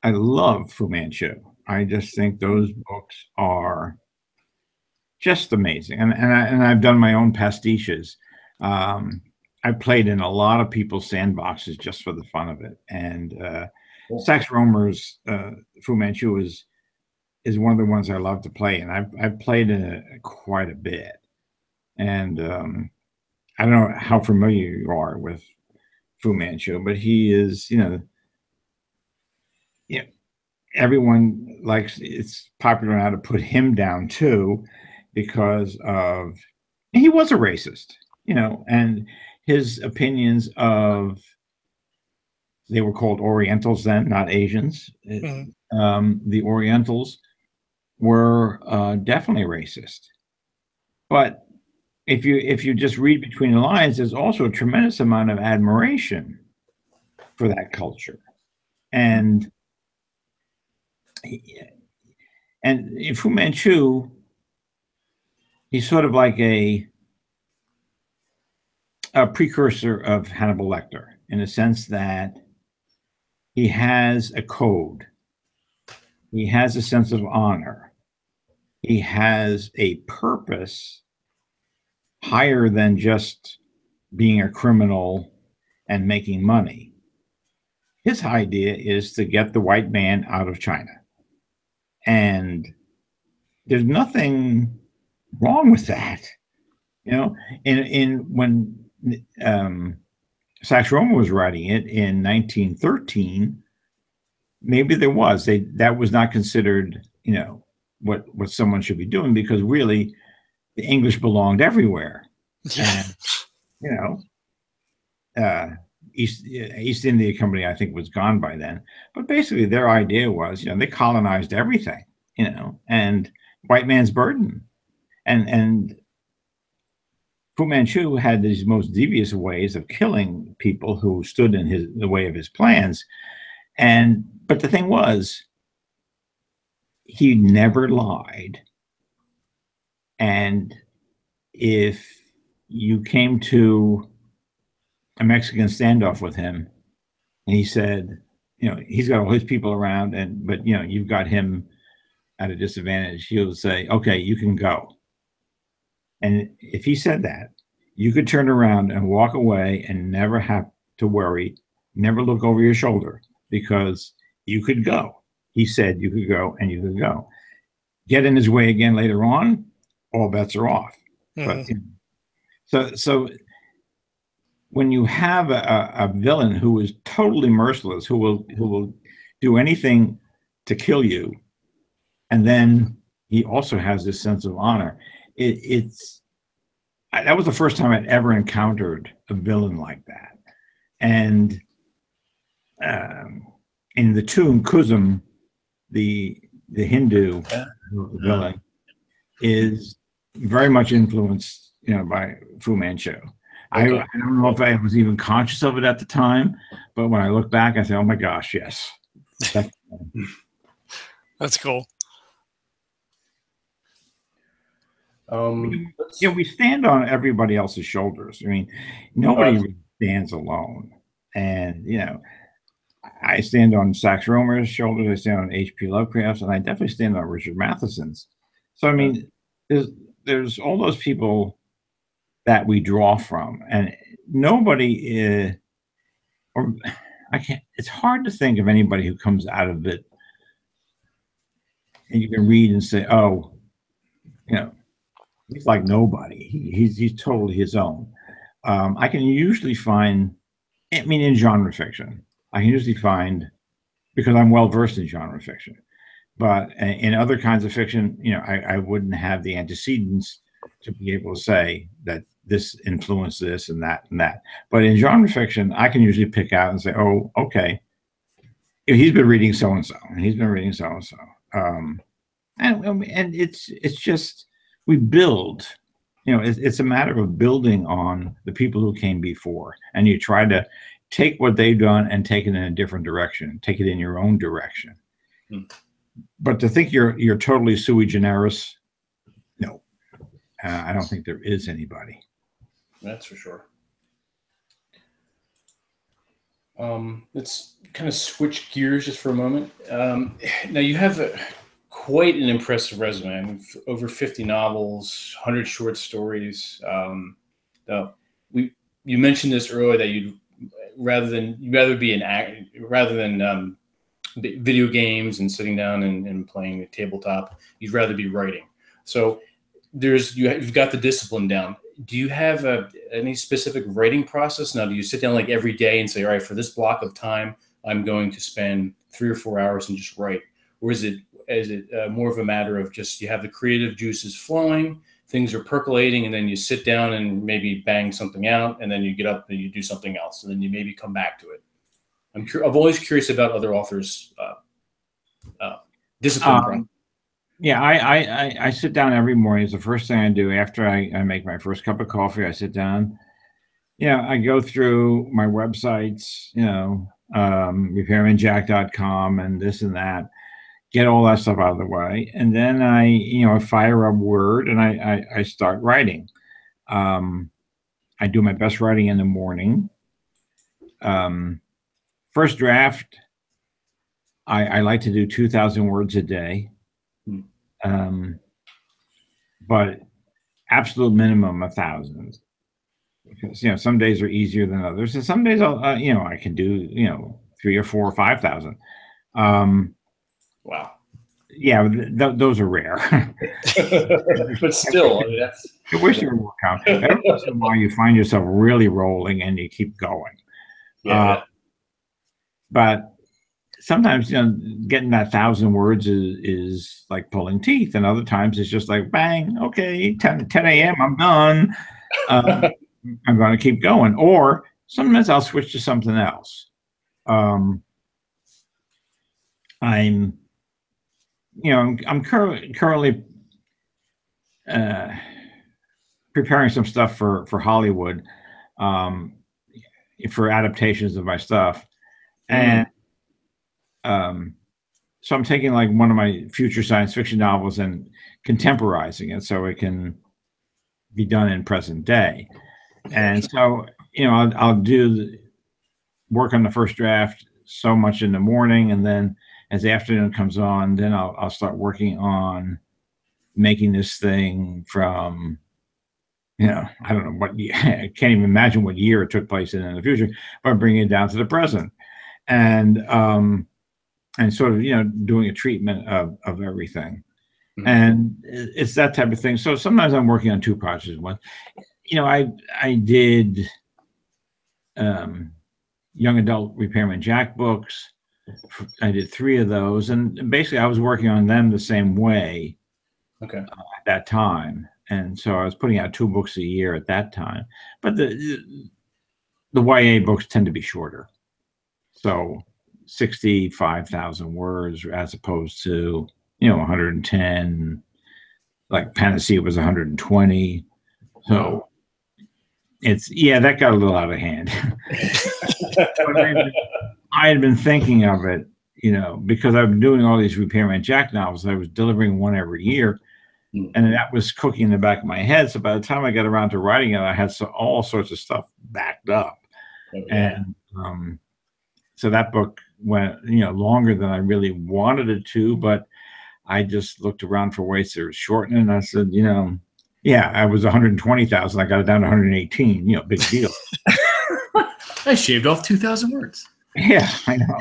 I love Fu Manchu. I just think those books are just amazing. And I've done my own pastiches. I played in a lot of people's sandboxes just for the fun of it. And Sax Rohmer's Fu Manchu is one of the ones I love to play, and I've played in it quite a bit. And I don't know how familiar you are with Fu Manchu, but he is, everyone likes. It's popular now to put him down too, because of he was a racist, and his opinions of they were called Orientals then, not Asians. The Orientals were definitely racist. But if you just read between the lines, there's also a tremendous amount of admiration for that culture, and in Fu Manchu, he's sort of like a precursor of Hannibal Lecter in the sense that he has a code, he has a sense of honor, he has a purpose higher than just being a criminal and making money. His idea is to get the white man out of China. And there's nothing wrong with that. When Sax Rohmer was writing it in 1913, maybe there was. That was not considered, what someone should be doing, because really the English belonged everywhere. Yeah. And, East India Company, I think, was gone by then. But basically their idea was, they colonized everything, and white man's burden. And Fu Manchu had these most devious ways of killing people who stood in the way of his plans. But the thing was, he never lied. And if you came to a Mexican standoff with him and he said, he's got all his people around, but you've got him at a disadvantage, he'll say, okay, you can go. And if he said that, you could turn around and walk away and never have to worry, never look over your shoulder, because you could go. He said you could go, and you could go. Get in his way again later on, all bets are off. Mm-hmm. But so when you have a villain who is totally merciless, who will do anything to kill you, and then he also has this sense of honor, that was the first time I'd ever encountered a villain like that. And in the tomb, Kusum, the Hindu villain, is very much influenced, by Fu Manchu. Okay. I don't know if I was even conscious of it at the time, but when I look back, I say, "Oh my gosh, yes." That's cool. We stand on everybody else's shoulders. I mean, nobody really stands alone. And I stand on Sax Rohmer's shoulders. I stand on H.P. Lovecraft's, and I definitely stand on Richard Matheson's. So I mean, there's all those people that we draw from, and nobody it's hard to think of anybody who comes out of it and you can read and say, oh, he's like nobody. He's totally his own. I can usually find, in genre fiction, I can usually find, because I'm well versed in genre fiction, but in other kinds of fiction, I wouldn't have the antecedents to be able to say that this influenced this and that and that. But in genre fiction, I can usually pick out and say, oh, okay, he's been reading so and so, and he's been reading so and so, and it's just, we build. It's a matter of building on the people who came before, and you try to take what they've done and take it in a different direction, take it in your own direction. But to think you're totally sui generis, no, I don't think there is anybody. That's for sure. Let's kind of switch gears just for a moment. Now you have quite an impressive resume. I mean, over 50 novels, 100 short stories. You mentioned this earlier that you'd rather be an act rather than video games and sitting down and playing a tabletop. You'd rather be writing. So you've got the discipline down. Do you have any specific writing process now? Do you sit down like every day and say, all right, for this block of time, I'm going to spend 3 or 4 hours and just write? Or is it more of a matter of just you have the creative juices flowing, things are percolating, and then you sit down and maybe bang something out, and then you get up and you do something else, and then you maybe come back to it? I'm always curious about other authors' discipline process. Yeah, I sit down every morning. It's the first thing I do after I make my first cup of coffee. I sit down. I go through my websites, repairmanjack.com and this and that, get all that stuff out of the way. And then I fire up Word and I start writing. I do my best writing in the morning. First draft, I like to do 2,000 words a day. But absolute minimum 1,000, because some days are easier than others, and some days I can do 3 or 4 or 5,000. Wow. Yeah, those are rare. But still, I wish there were more count. Every once in a while, you find yourself really rolling and you keep going. Yeah. But sometimes getting that 1,000 words is like pulling teeth, and other times it's just like bang, okay, 10 a.m. I'm done. I'm going to keep going. Or sometimes I'll switch to something else. I'm currently preparing some stuff for Hollywood, for adaptations of my stuff, and so I'm taking like one of my future science fiction novels and contemporizing it so it can be done in present day. And so, I'll do work on the first draft so much in the morning, and then as the afternoon comes on, then I'll start working on making this thing from, I don't know what year, I can't even imagine what year it took place in the future, but bringing it down to the present. And sort of, doing a treatment of everything. Mm-hmm. And it's that type of thing. So sometimes I'm working on 2 projects at once. I did young adult Repairman Jack books. I did 3 of those. And basically I was working on them the same way at that time. And so I was putting out 2 books a year at that time. But the YA books tend to be shorter. So 65,000 words as opposed to 110. Like Panacea was 120. So that got a little out of hand. I had been thinking of it, because I've been doing all these Repairman Jack novels. I was delivering one every year, and that was cooking in the back of my head. So by the time I got around to writing it, I had all sorts of stuff backed up. And so that book went, longer than I really wanted it to, but I just looked around for ways to shorten it. And I said, I was 120,000. I got it down to 118, big deal. I shaved off 2,000 words. Yeah, I know.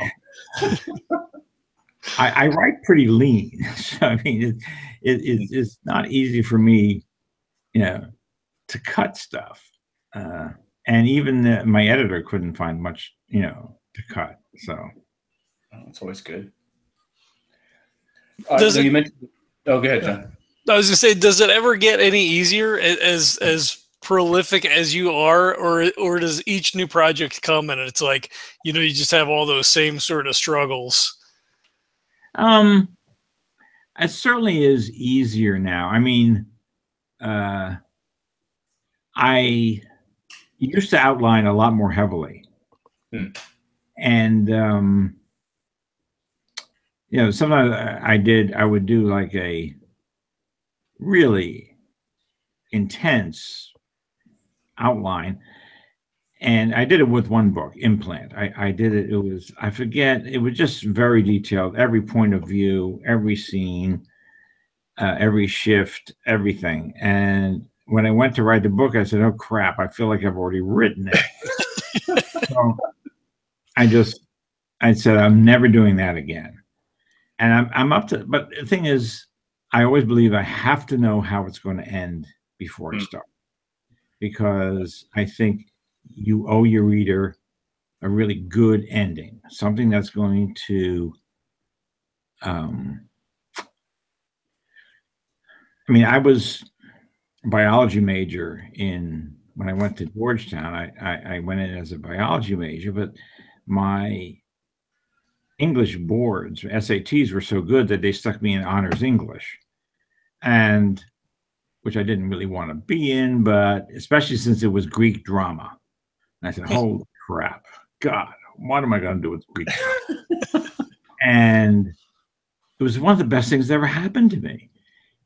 I write pretty lean. So, I mean, it's not easy for me, to cut stuff. And even my editor couldn't find much, to cut. So that's always good. You mentioned. Oh, go ahead, John. I was gonna say, does it ever get any easier as prolific as you are, or does each new project come and it's like you just have all those same sort of struggles? It certainly is easier now. I mean, I used to outline a lot more heavily. And sometimes I would do like a really intense outline, and I did it with one book, Implant. I did it. I forget. It was just very detailed, every point of view, every scene, every shift, everything. And when I went to write the book, I said, "Oh crap! I feel like I've already written it." So I said, "I'm never doing that again." And I'm up to. But the thing is, I always believe I have to know how it's going to end before I start, because I think you owe your reader a really good ending, something that's going to. I mean, I was a biology major when I went to Georgetown. I went in as a biology major, but my English boards, SATs, were so good that they stuck me in honors English, and which I didn't really want to be in, but especially since it was Greek drama. And I said, "Holy crap, God, what am I going to do with Greek drama?" And it was one of the best things that ever happened to me,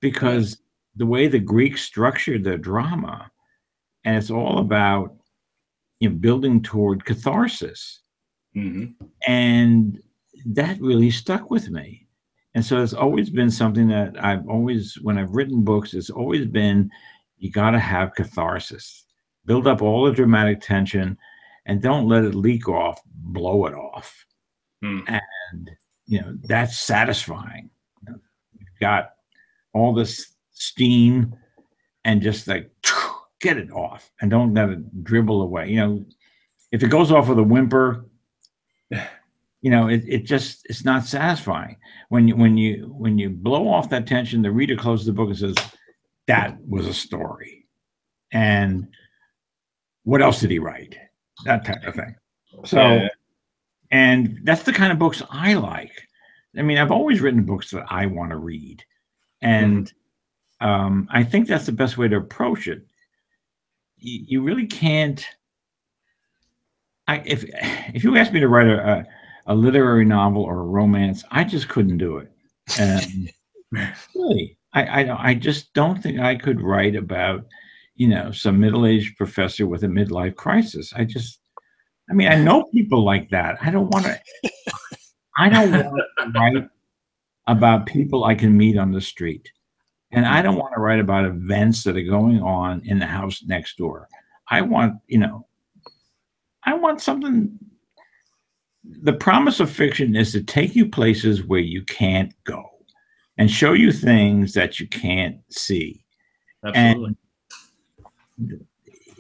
because the way the Greeks structured their drama, and it's all about building toward catharsis, and that really stuck with me. And so it's always been something that when I've written books, it's always been, you got to have catharsis, build up all the dramatic tension, and don't let it leak off, blow it off. And that's satisfying. You've got all this steam, and just like get it off, and don't let it dribble away. If it goes off with a whimper, it's not satisfying. When you blow off that tension, the reader closes the book and says, "That was a story, and what else did he write?" That type of thing. So, and that's the kind of books I like. I mean, I've always written books that I want to read, and I think that's the best way to approach it. You really can't. If you asked me to write a literary novel or a romance, I just couldn't do it. Really, I just don't think I could write about some middle-aged professor with a midlife crisis. I know people like that. I don't want to write about people I can meet on the street. And I don't want to write about events that are going on in the house next door. I want something. The promise of fiction is to take you places where you can't go, and show you things that you can't see. Absolutely. And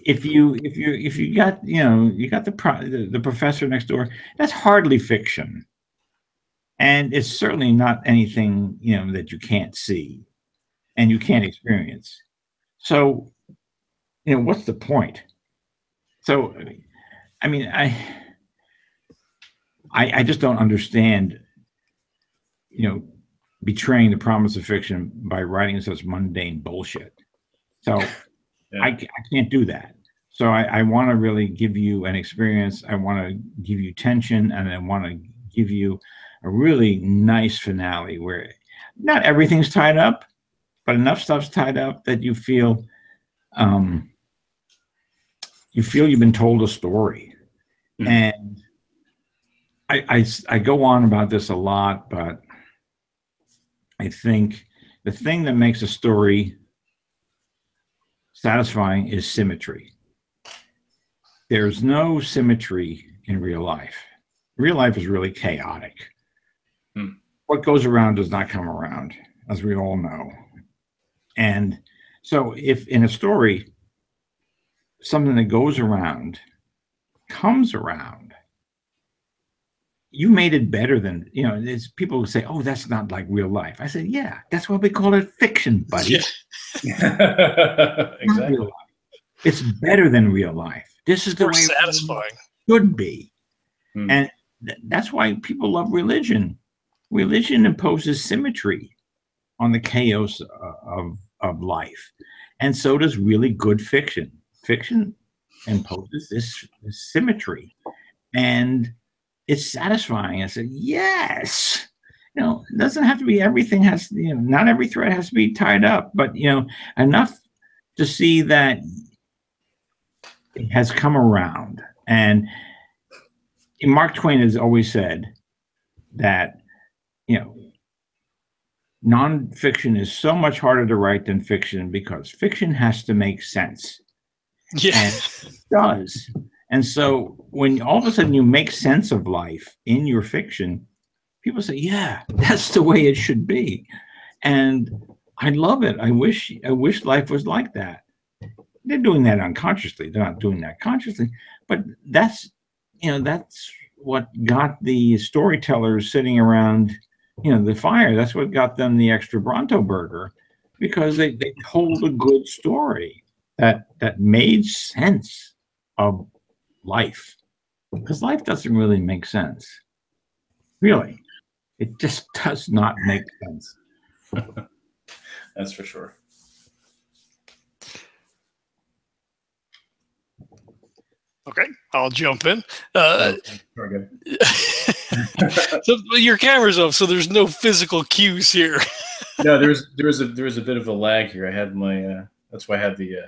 if you got the professor next door, that's hardly fiction, and it's certainly not anything that you can't see and you can't experience. So what's the point? So I mean, I just don't understand betraying the promise of fiction by writing such mundane bullshit. So I can't do that. So I want to really give you an experience. I want to give you tension, and I want to give you a really nice finale where not everything's tied up, but enough stuff's tied up that you feel you've been told a story. And I go on about this a lot, but I think the thing that makes a story satisfying is symmetry. There's no symmetry in real life. Real life is really chaotic. What goes around does not come around, as we all know. And so if in a story, something that goes around comes around, you made it better than, there's people who say, "Oh, that's not like real life." I said, "Yeah, that's why we call it fiction, buddy." Exactly. Real life. It's better than real life. This is the way satisfying it should be. And that's why people love religion. Religion imposes symmetry on the chaos of life. And so does really good fiction. Fiction imposes this symmetry. And it's satisfying. I said, yes. It doesn't have to be everything not every thread has to be tied up, but enough to see that it has come around. And Mark Twain has always said that nonfiction is so much harder to write than fiction because fiction has to make sense. Yeah. And it does. And so when all of a sudden you make sense of life in your fiction, people say, yeah, that's the way it should be. And I love it. I wish life was like that. They're doing that unconsciously. They're not doing that consciously. But that's what got the storytellers sitting around, the fire. That's what got them the extra Bronto burger, because they told a good story that made sense of life. Because life doesn't really make sense. Really. It just does not make sense. That's for sure. Okay, I'll jump in. Very good. So your camera's off, so there's no physical cues here. No, there was a bit of a lag here. I had my that's why I had the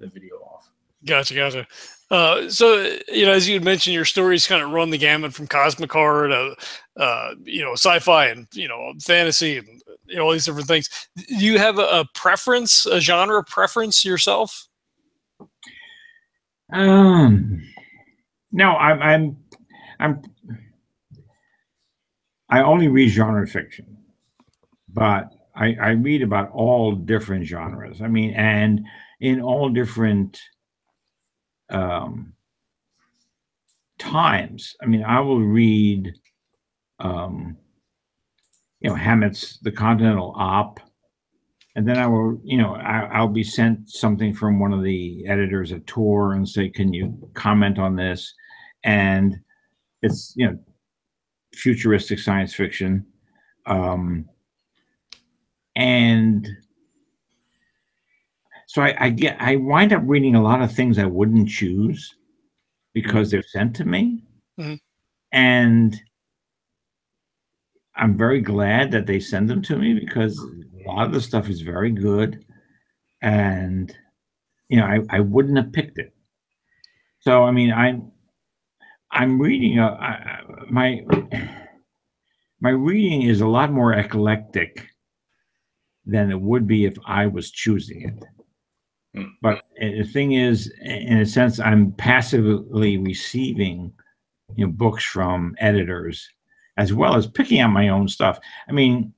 video off. Gotcha. So as you had mentioned, your stories kind of run the gamut from cosmic horror to sci-fi and fantasy and all these different things. Do you have a preference, a genre preference yourself? No, I only read genre fiction, but I read about all different genres. I mean, and in all different times. I mean, I will read, Hammett's The Continental Op, and then I will, I'll be sent something from one of the editors at Tor and say, can you comment on this? And it's, futuristic science fiction. And so I wind up reading a lot of things I wouldn't choose because they're sent to me. Mm-hmm. And I'm very glad that they send them to me because a lot of the stuff is very good. And, I wouldn't have picked it. So, I mean, I'm reading, my reading is a lot more eclectic than it would be if I was choosing it. But the thing is, in a sense, I'm passively receiving, books from editors, as well as picking out my own stuff. I mean,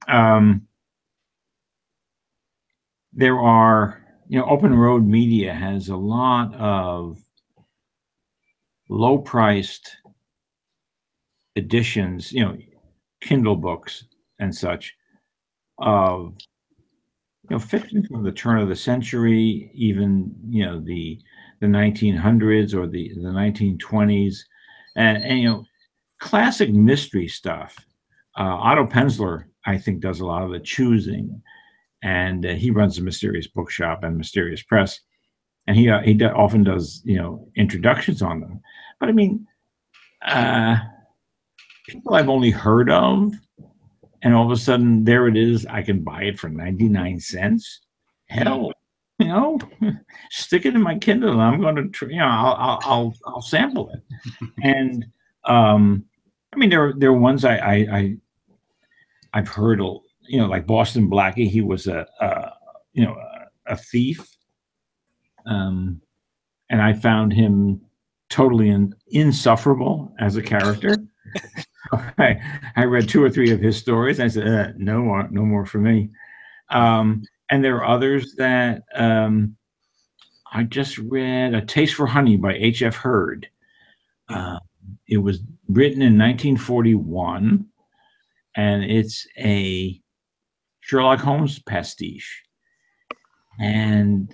there are, Open Road Media has a lot of low-priced editions, Kindle books and such, of fiction from the turn of the century, even the 1900s or the 1920s, and classic mystery stuff. Otto Penzler, I think, does a lot of the choosing, and he runs a Mysterious Bookshop and Mysterious Press, and he often does introductions on them. But I mean, people I've only heard of. And all of a sudden, there it is. I can buy it for 99 cents. Hell, stick it in my Kindle, and I'm going to, I'll sample it. And I mean, there are ones I've heard, like Boston Blackie. He was a thief, and I found him totally insufferable as a character. I read 2 or 3 of his stories. And I said, no more for me. And there are others that I just read. A Taste for Honey by H.F. Hurd. It was written in 1941, and it's a Sherlock Holmes pastiche. And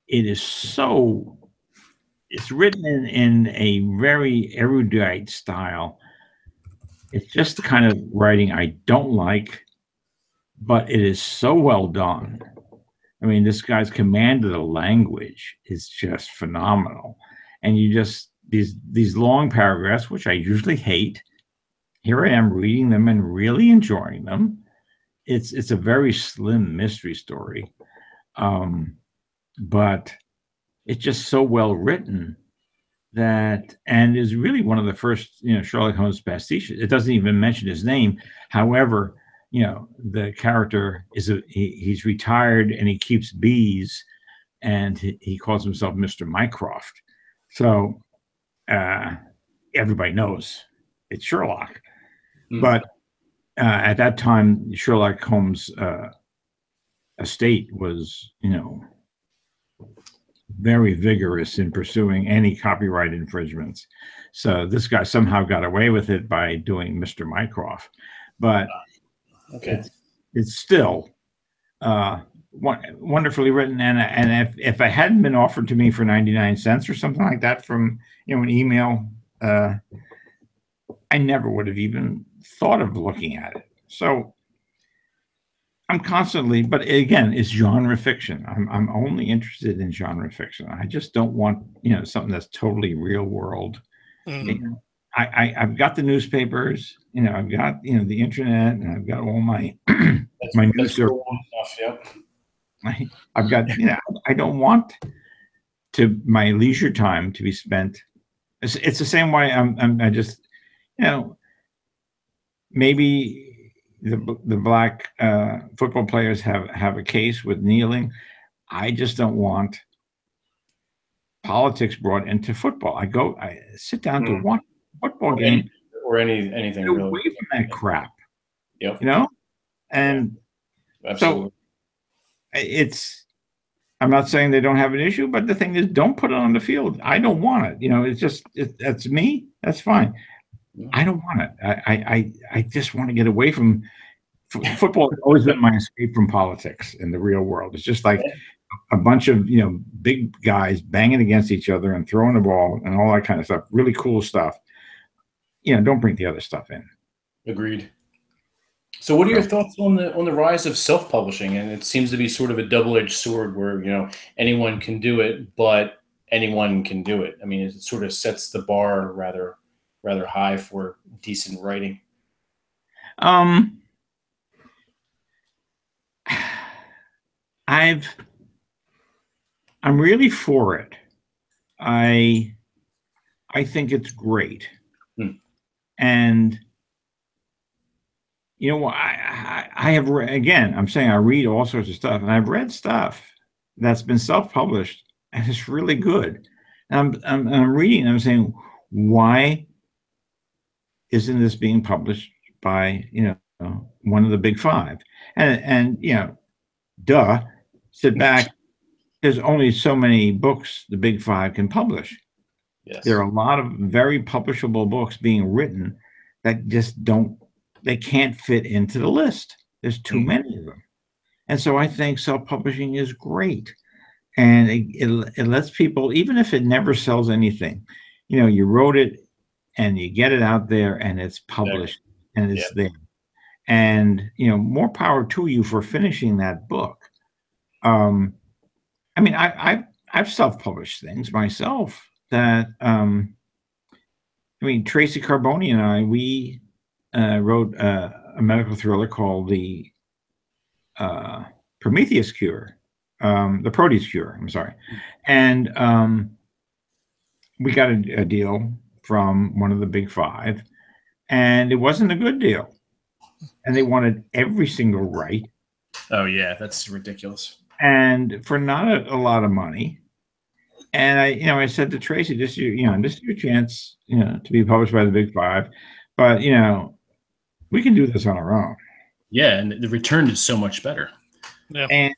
it's written in a very erudite style. It's just the kind of writing I don't like, but it is so well done. I mean, this guy's command of the language is just phenomenal. And you just, these long paragraphs, which I usually hate, here I am reading them and really enjoying them. It's a very slim mystery story, but it's just so well written. And is really one of the first, Sherlock Holmes pastiches. It doesn't even mention his name. However, the character he's retired and he keeps bees, and he calls himself Mr. Mycroft. So everybody knows it's Sherlock. But at that time, Sherlock Holmes' estate was, very vigorous in pursuing any copyright infringements. So this guy somehow got away with it by doing Mr. Mycroft. But it's still wonderfully written. And if it hadn't been offered to me for 99 cents or something like that from an email, I never would have even thought of looking at it. So I'm constantly, but again, it's genre fiction. I'm only interested in genre fiction. I just don't want something that's totally real world. I've got the newspapers, I've got the internet, and I've got all my my news stuff. Yep. I've got I don't want my leisure time to be spent. It's the same way I just maybe the black football players have a case with kneeling. I just don't want politics brought into football. I sit down to watch a football game or anything get away from that crap. Yep. And absolutely. So I'm not saying they don't have an issue, but the thing is, don't put it on the field. I don't want it. It's just that's me. That's fine. I don't want it. I just want to get away from football. Has always been my escape from politics in the real world. It's just like a bunch of big guys banging against each other and throwing the ball and all that kind of stuff. Really cool stuff. Don't bring the other stuff in. Agreed. So what are your thoughts on the rise of self-publishing? And it seems to be sort of a double-edged sword where, anyone can do it, but anyone can do it. I mean, it sort of sets the bar rather high for decent writing. I'm really for it. I think it's great. And I have again, I'm saying I read all sorts of stuff, and I've read stuff that's been self-published and it's really good. And I'm reading and I'm saying, why isn't this being published by one of the big five? And duh, sit back. There's only so many books the big five can publish. Yes. There are a lot of very publishable books being written that just they can't fit into the list. There's too many of them. And so I think self-publishing is great. And it lets people, even if it never sells anything, you wrote it and you get it out there and it's published and it's there. And, more power to you for finishing that book. I mean, I've self-published things myself that, Tracy Carboni and I, we wrote a medical thriller called the Prometheus Cure, the Proteus Cure, I'm sorry. And we got a deal from one of the big five, and it wasn't a good deal. And they wanted every single right. Oh, yeah, that's ridiculous. And for not a lot of money. And I said to Tracy, this is your chance, to be published by the big five. But, we can do this on our own. Yeah, and the return is so much better. Yeah. And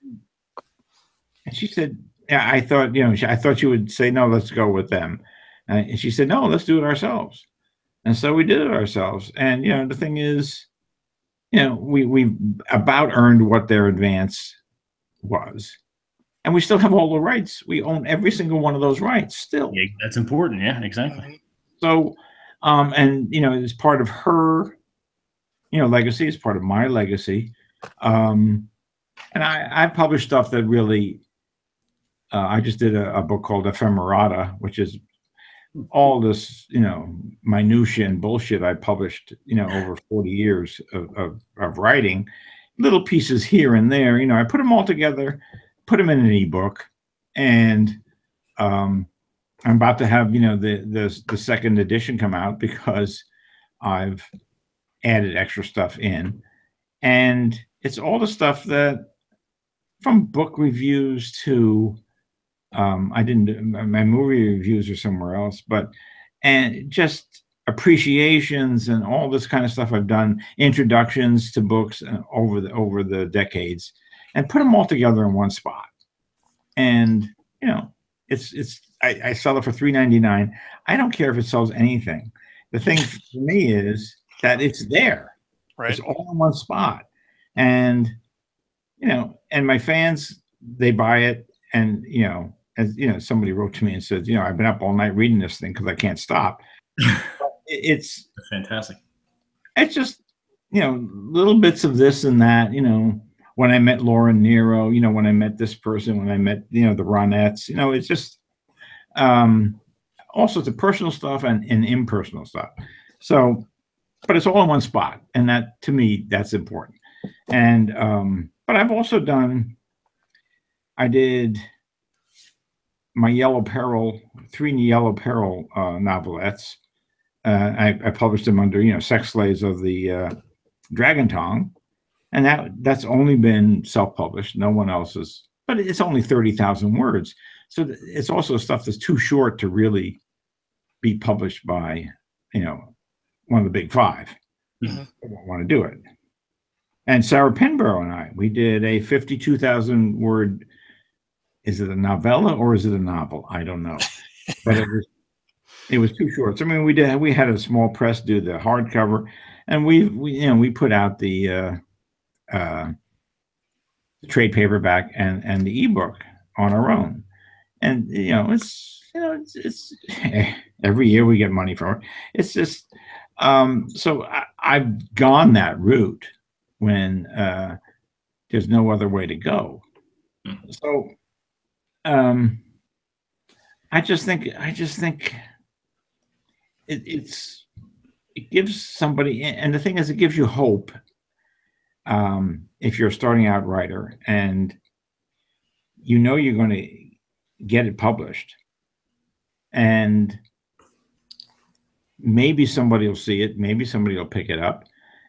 she said, yeah, I thought, I thought you would say, no, let's go with them. And she said, no, let's do it ourselves. And so we did it ourselves. And, the thing is, we've about earned what their advance was. And we still have all the rights. We own every single one of those rights still. Yeah, that's important. Yeah, exactly. So, and, it's part of her, legacy. It's part of my legacy. And I published stuff that really, I just did a book called Ephemerata, which is all this, minutia and bullshit I published, over 40 years of writing, little pieces here and there. I put them all together, put them in an ebook, and I'm about to have, the second edition come out because I've added extra stuff in. And it's all the stuff that, from book reviews to, I didn't, my movie reviews are somewhere else, but, and just appreciations and all this kind of stuff I've done, introductions to books over the decades, and put them all together in one spot. And, you know, I sell it for $3.99. I don't care if it sells anything. The thing for me is that it's there. Right. It's all in one spot. And, you know, and my fans, they buy it. And, you know, as you know, somebody wrote to me and said, you know, I've been up all night reading this thing because I can't stop. It's fantastic. It's just, you know, little bits of this and that, you know, when I met Laura Nero, you know, when I met this person, when I met, you know, the Ronettes, you know, it's just all sorts of personal stuff and impersonal stuff. So, but it's all in one spot. And that, to me, that's important. And, but I've also done, I did my Yellow Peril, 3 Yellow Peril novelettes. I published them under, you know, Sex Slaves of the Dragon Tongue. And that's only been self-published. No one else is, but it's only 30,000 words. So it's also stuff that's too short to really be published by, you know, one of the big 5. Mm-hmm. I don't want to do it. And Sarah Pinborough and I, we did a 52,000 word, is it a novella or is it a novel? I don't know. But it was too short. So, I mean, we had a small press do the hardcover, and we put out the trade paperback and the ebook on our own. And, you know, it's every year we get money for it. It's just, so I've gone that route when there's no other way to go. So I just think it gives somebody, and the thing is, it gives you hope if you're a starting out writer and you know you're going to get it published, and maybe somebody will see it, maybe somebody will pick it up,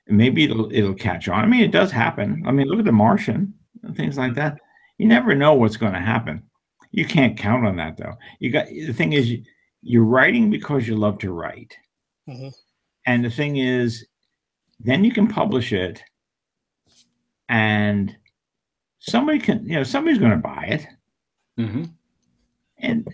and maybe it'll catch on. I mean, it does happen. I mean, look at The Martian and things like that. You never know what's going to happen. You can't count on that, though. The thing is, you're writing because you love to write. Mm-hmm. And the thing is, then you can publish it, and somebody's going to buy it. Mm-hmm. And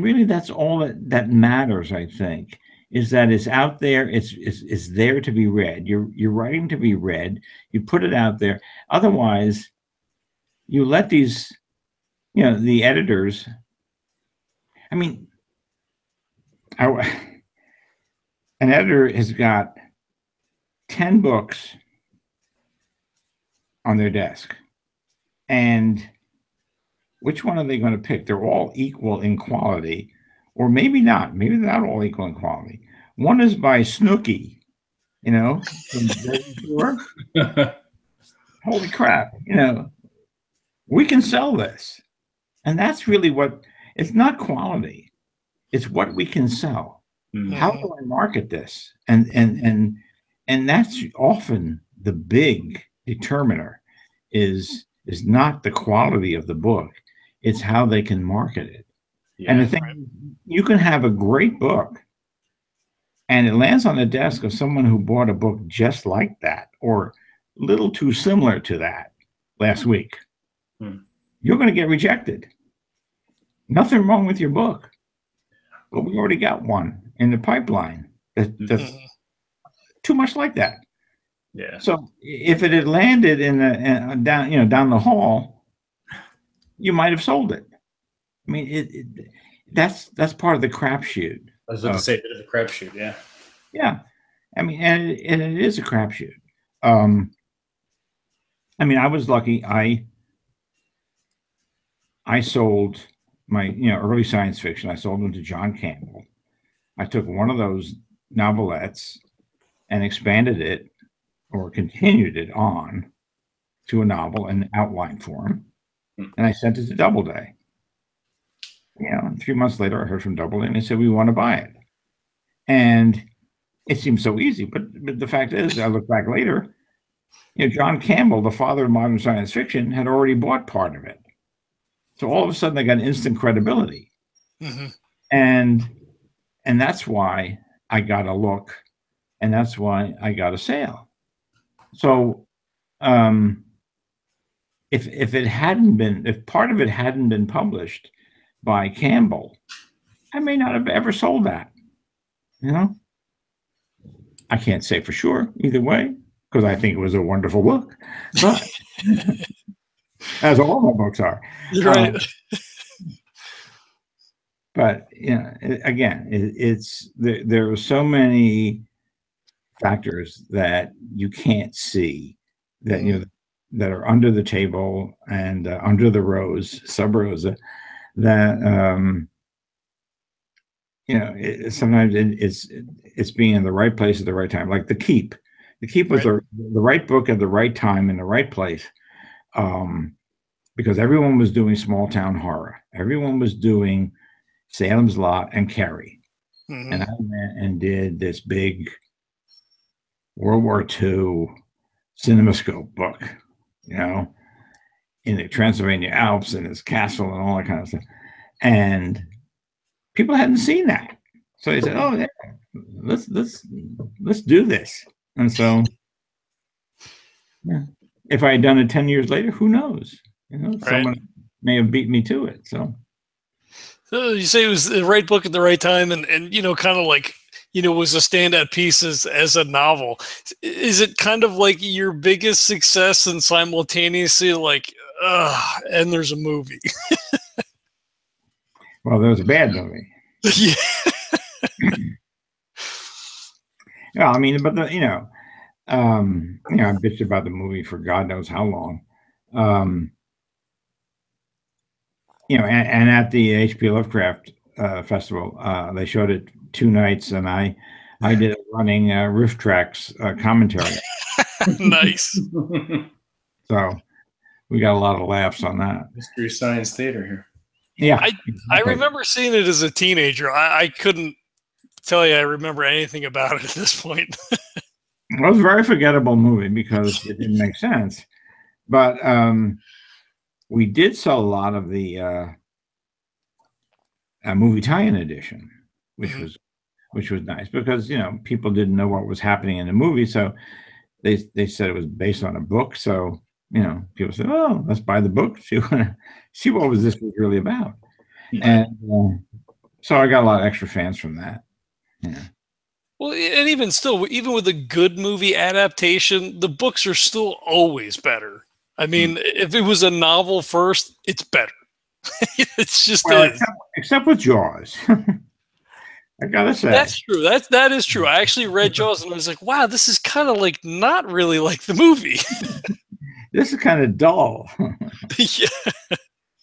really, that's all that matters, I think, is that it's out there. It's there to be read. You're writing to be read. You put it out there. Otherwise, you let these, you know, the editors. I mean, an editor has got 10 books on their desk, and which one are they going to pick? They're all equal in quality, or maybe not. Maybe they're not all equal in quality. One is by Snooki, you know, from Jersey Shore. Holy crap, you know, we can sell this. And that's really what, it's not quality. It's what we can sell. Mm-hmm. How do I market this? And that's often the big determiner is not the quality of the book. It's how they can market it. Yeah, and the thing, right. You can have a great book and it lands on the desk of someone who bought a book just like that or a little too similar to that last week. You're going to get rejected. Nothing wrong with your book, but we already got one in the pipeline that's too much like that. Yeah. So if it had landed in down the hall, you might have sold it. I mean, that's part of the crapshoot. I was about to say it is a crapshoot. Yeah. Yeah. I mean, and it is a crapshoot. I mean, I was lucky. I sold my, early science fiction. I sold them to John Campbell. I took one of those novelettes and expanded it or continued it on to a novel in outline form. And I sent it to Doubleday. 3 months later, I heard from Doubleday and they said, we want to buy it. And it seemed so easy. But the fact is, I look back later, John Campbell, the father of modern science fiction, had already bought part of it. So all of a sudden, they got instant credibility, and that's why I got a look, and that's why I got a sale. So, if it hadn't been, if part of it hadn't been published by Campbell, I may not have ever sold that. I can't say for sure either way, because I think it was a wonderful book, but as all my books are. Right. But again, it's there are so many factors that you can't see that that are under the table and under the rose, sub rosa, that sometimes it's being in the right place at the right time. Like The Keep. The Keep was the right book at the right time in the right place, because everyone was doing small town horror. Everyone was doing Salem's Lot and Carrie. And I went and did this big World War II CinemaScope book, in the Transylvania Alps and his castle and all that kind of stuff. And people hadn't seen that. So they said, "Oh, yeah, let's do this." And so, if I had done it 10 years later, who knows? Someone may have beat me to it. So you say it was the right book at the right time, and kind of like, was a standout piece as a novel. Is it kind of like your biggest success and simultaneously like, and there's a movie? Well, there was a bad movie. Yeah. Yeah, I mean, but I bitched about the movie for God knows how long. And at the H.P. Lovecraft Festival, they showed it 2 nights, and I did a running Riff Tracks commentary. Nice. So we got a lot of laughs on that. Mystery Science Theater here. Yeah, I remember seeing it as a teenager. I couldn't tell you I remember anything about it at this point. It was a very forgettable movie because it didn't make sense. But we did sell a lot of the movie tie-in edition, which was nice because people didn't know what was happening in the movie, so they said it was based on a book. So people said, "Oh, let's buy the book, see what this was really about." And so I got a lot of extra fans from that. Yeah. Well, and even still, even with a good movie adaptation, the books are still always better. I mean, if it was a novel first, it's better. It's just except with Jaws. I gotta say that's true. That is true. I actually read Jaws and I was like, wow, this is kind of like not really like the movie. This is kind of dull. Yeah.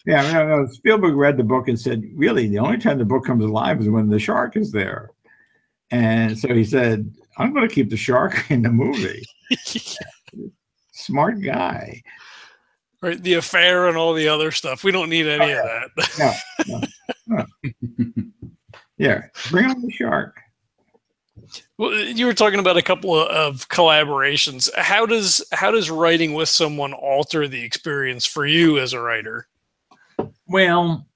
Yeah, I mean, Spielberg read the book and said, really, the only time the book comes alive is when the shark is there. And so he said, I'm going to keep the shark in the movie. Smart guy. Right, the affair and all the other stuff. We don't need any of that. No. Yeah, bring on the shark. Well, you were talking about a couple of collaborations. How does writing with someone alter the experience for you as a writer? Well,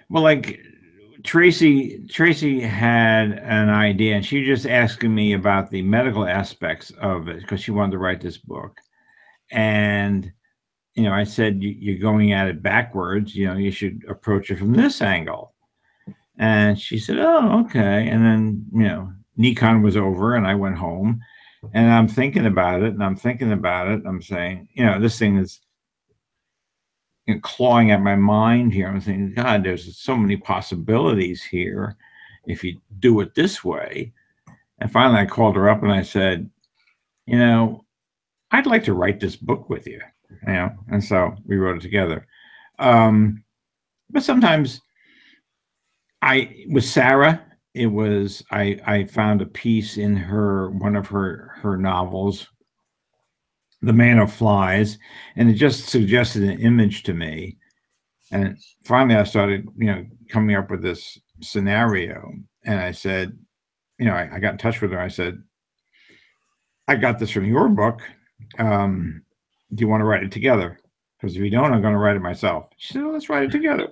like Tracy had an idea, and she just asking me about the medical aspects of it because she wanted to write this book. And I said, you're going at it backwards. You should approach it from this angle. And she said, oh, okay. And then NecronomiCon was over, and I went home, and I'm thinking about it, and I'm saying, this thing is clawing at my mind here. I'm thinking, God, there's so many possibilities here if you do it this way. And finally, I called her up and I said, I'd like to write this book with you, and so we wrote it together. But sometimes with Sarah, it was, I found a piece in one of her novels, The Man of Flies, and it just suggested an image to me. And finally I started, coming up with this scenario. and I said, I got in touch with her. I said, I got this from your book. Do you want to write it together? Because if you don't, I'm going to write it myself. She said, well, let's write it together.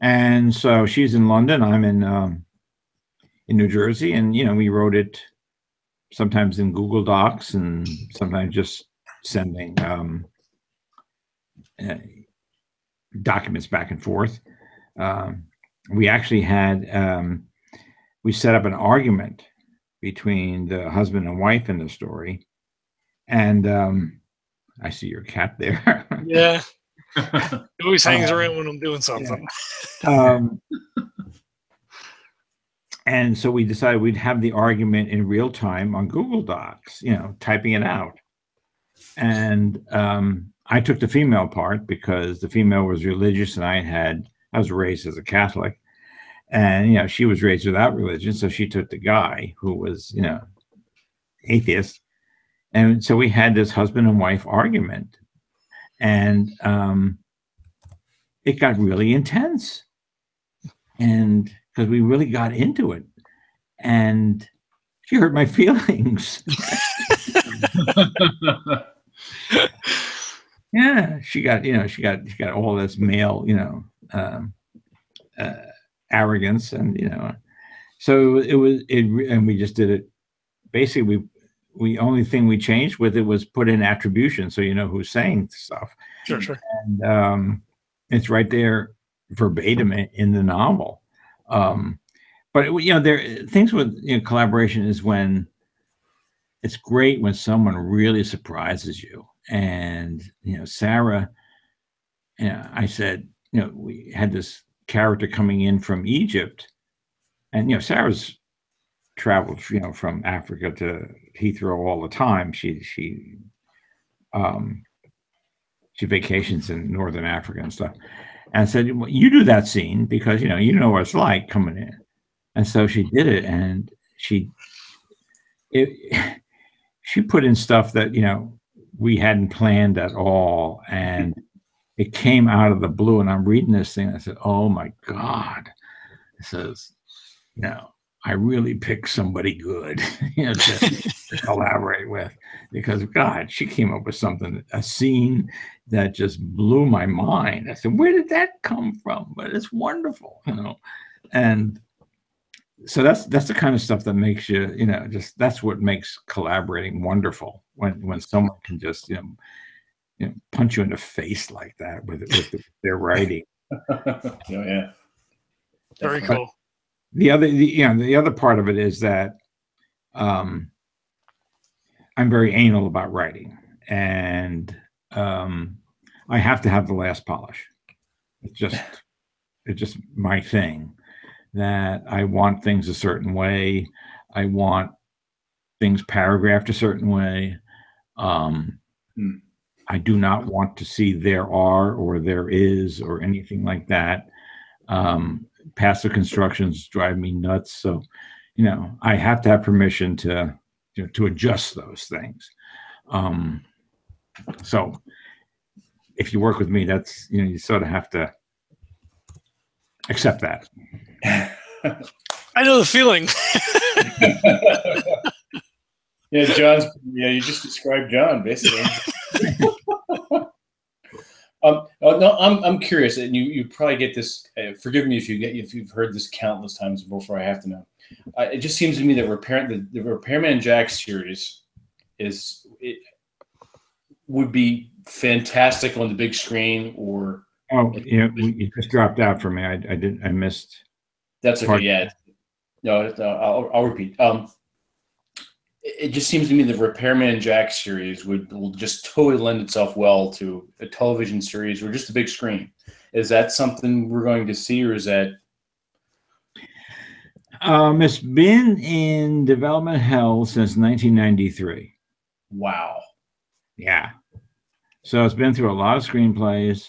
And so she's in London. I'm in New Jersey, and we wrote it sometimes in Google Docs and sometimes just sending documents back and forth. We actually had we set up an argument between the husband and wife in the story, and I see your cat there. Yeah. He always hangs around when I'm doing something. Yeah. And so we decided we'd have the argument in real time on Google Docs, typing it out. And I took the female part because the female was religious, and I was raised as a Catholic, and she was raised without religion, so she took the guy who was atheist. And so we had this husband and wife argument, and it got really intense, and because we really got into it, and she hurt my feelings. Yeah, she got all this male, arrogance, and so and we just did it. Basically, we only thing we changed with it was put in attribution, so who's saying stuff. Sure. And it's right there verbatim in the novel. But there things with collaboration is when it's great when someone really surprises you. And Sarah, I said, we had this character coming in from Egypt, and Sarah's traveled from Africa to Heathrow all the time. She vacations in Northern Africa and stuff. And I said, well, you do that scene because you know what it's like coming in. And so she did it, and she put in stuff that we hadn't planned at all, and it came out of the blue. And I'm reading this thing, and I said, oh my God. It says, I really picked somebody good to collaborate with, because God, she came up with a scene that just blew my mind. I said, where did that come from? But it's wonderful, and so that's the kind of stuff that makes you, that's what makes collaborating wonderful, when someone can just, punch you in the face like that with their writing. Oh, yeah. Very cool. The other part of it is that I'm very anal about writing, and I have to have the last polish. It's just my thing, that I want things a certain way. I want things paragraphed a certain way. I do not want to see there are or there is or anything like that. Passive constructions drive me nuts. So, I have to have permission to adjust those things. So if you work with me, that's, you sort of have to accept that. I know the feeling. Yeah, you just described John, basically. No, I'm curious, and you probably get this. Forgive me if you've heard this countless times before. I have to know. It just seems to me that the Repairman Jack series would be fantastic on the big screen. Or you just dropped out for me. I missed. That's okay. Yeah. No, I'll repeat. It just seems to me the Repairman Jack series will just totally lend itself well to a television series or just a big screen. Is that something we're going to see, or is that? It's been in development hell since 1993. Wow. Yeah. So it's been through a lot of screenplays.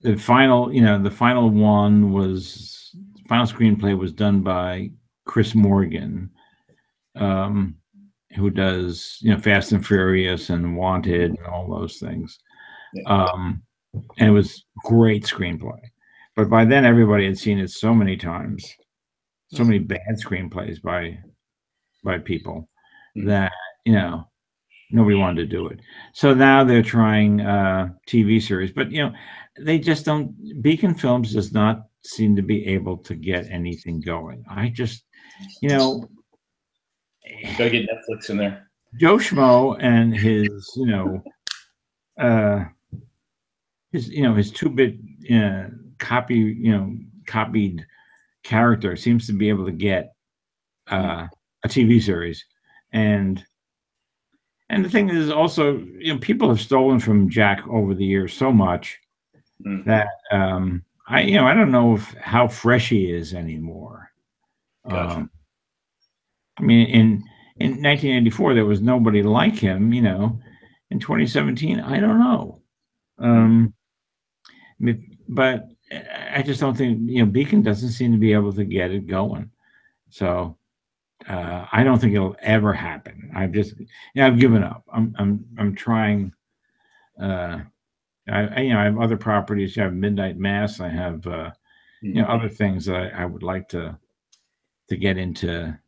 The final screenplay was done by Chris Morgan, who does Fast and Furious and Wanted and all those things. And it was great screenplay. But by then, everybody had seen it so many times, so many bad screenplays by people that, you know, nobody wanted to do it. So now they're trying TV series, but, you know, they just don't. Beacon Films does not seem to be able to get anything going. I just, you know, You gotta get Netflix in there. Joe Schmo and his, his 2-bit copied character seems to be able to get a TV series, and the thing is also, you know, people have stolen from Jack over the years so much that I don't know how fresh he is anymore. Gotcha. I mean, in 1984, there was nobody like him. You know, in 2017, I don't know. But I just don't think, you know, Beacon doesn't seem to be able to get it going. So I don't think it'll ever happen. I've given up. I'm trying. I have other properties. I have Midnight Mass. I have other things that I would like to get into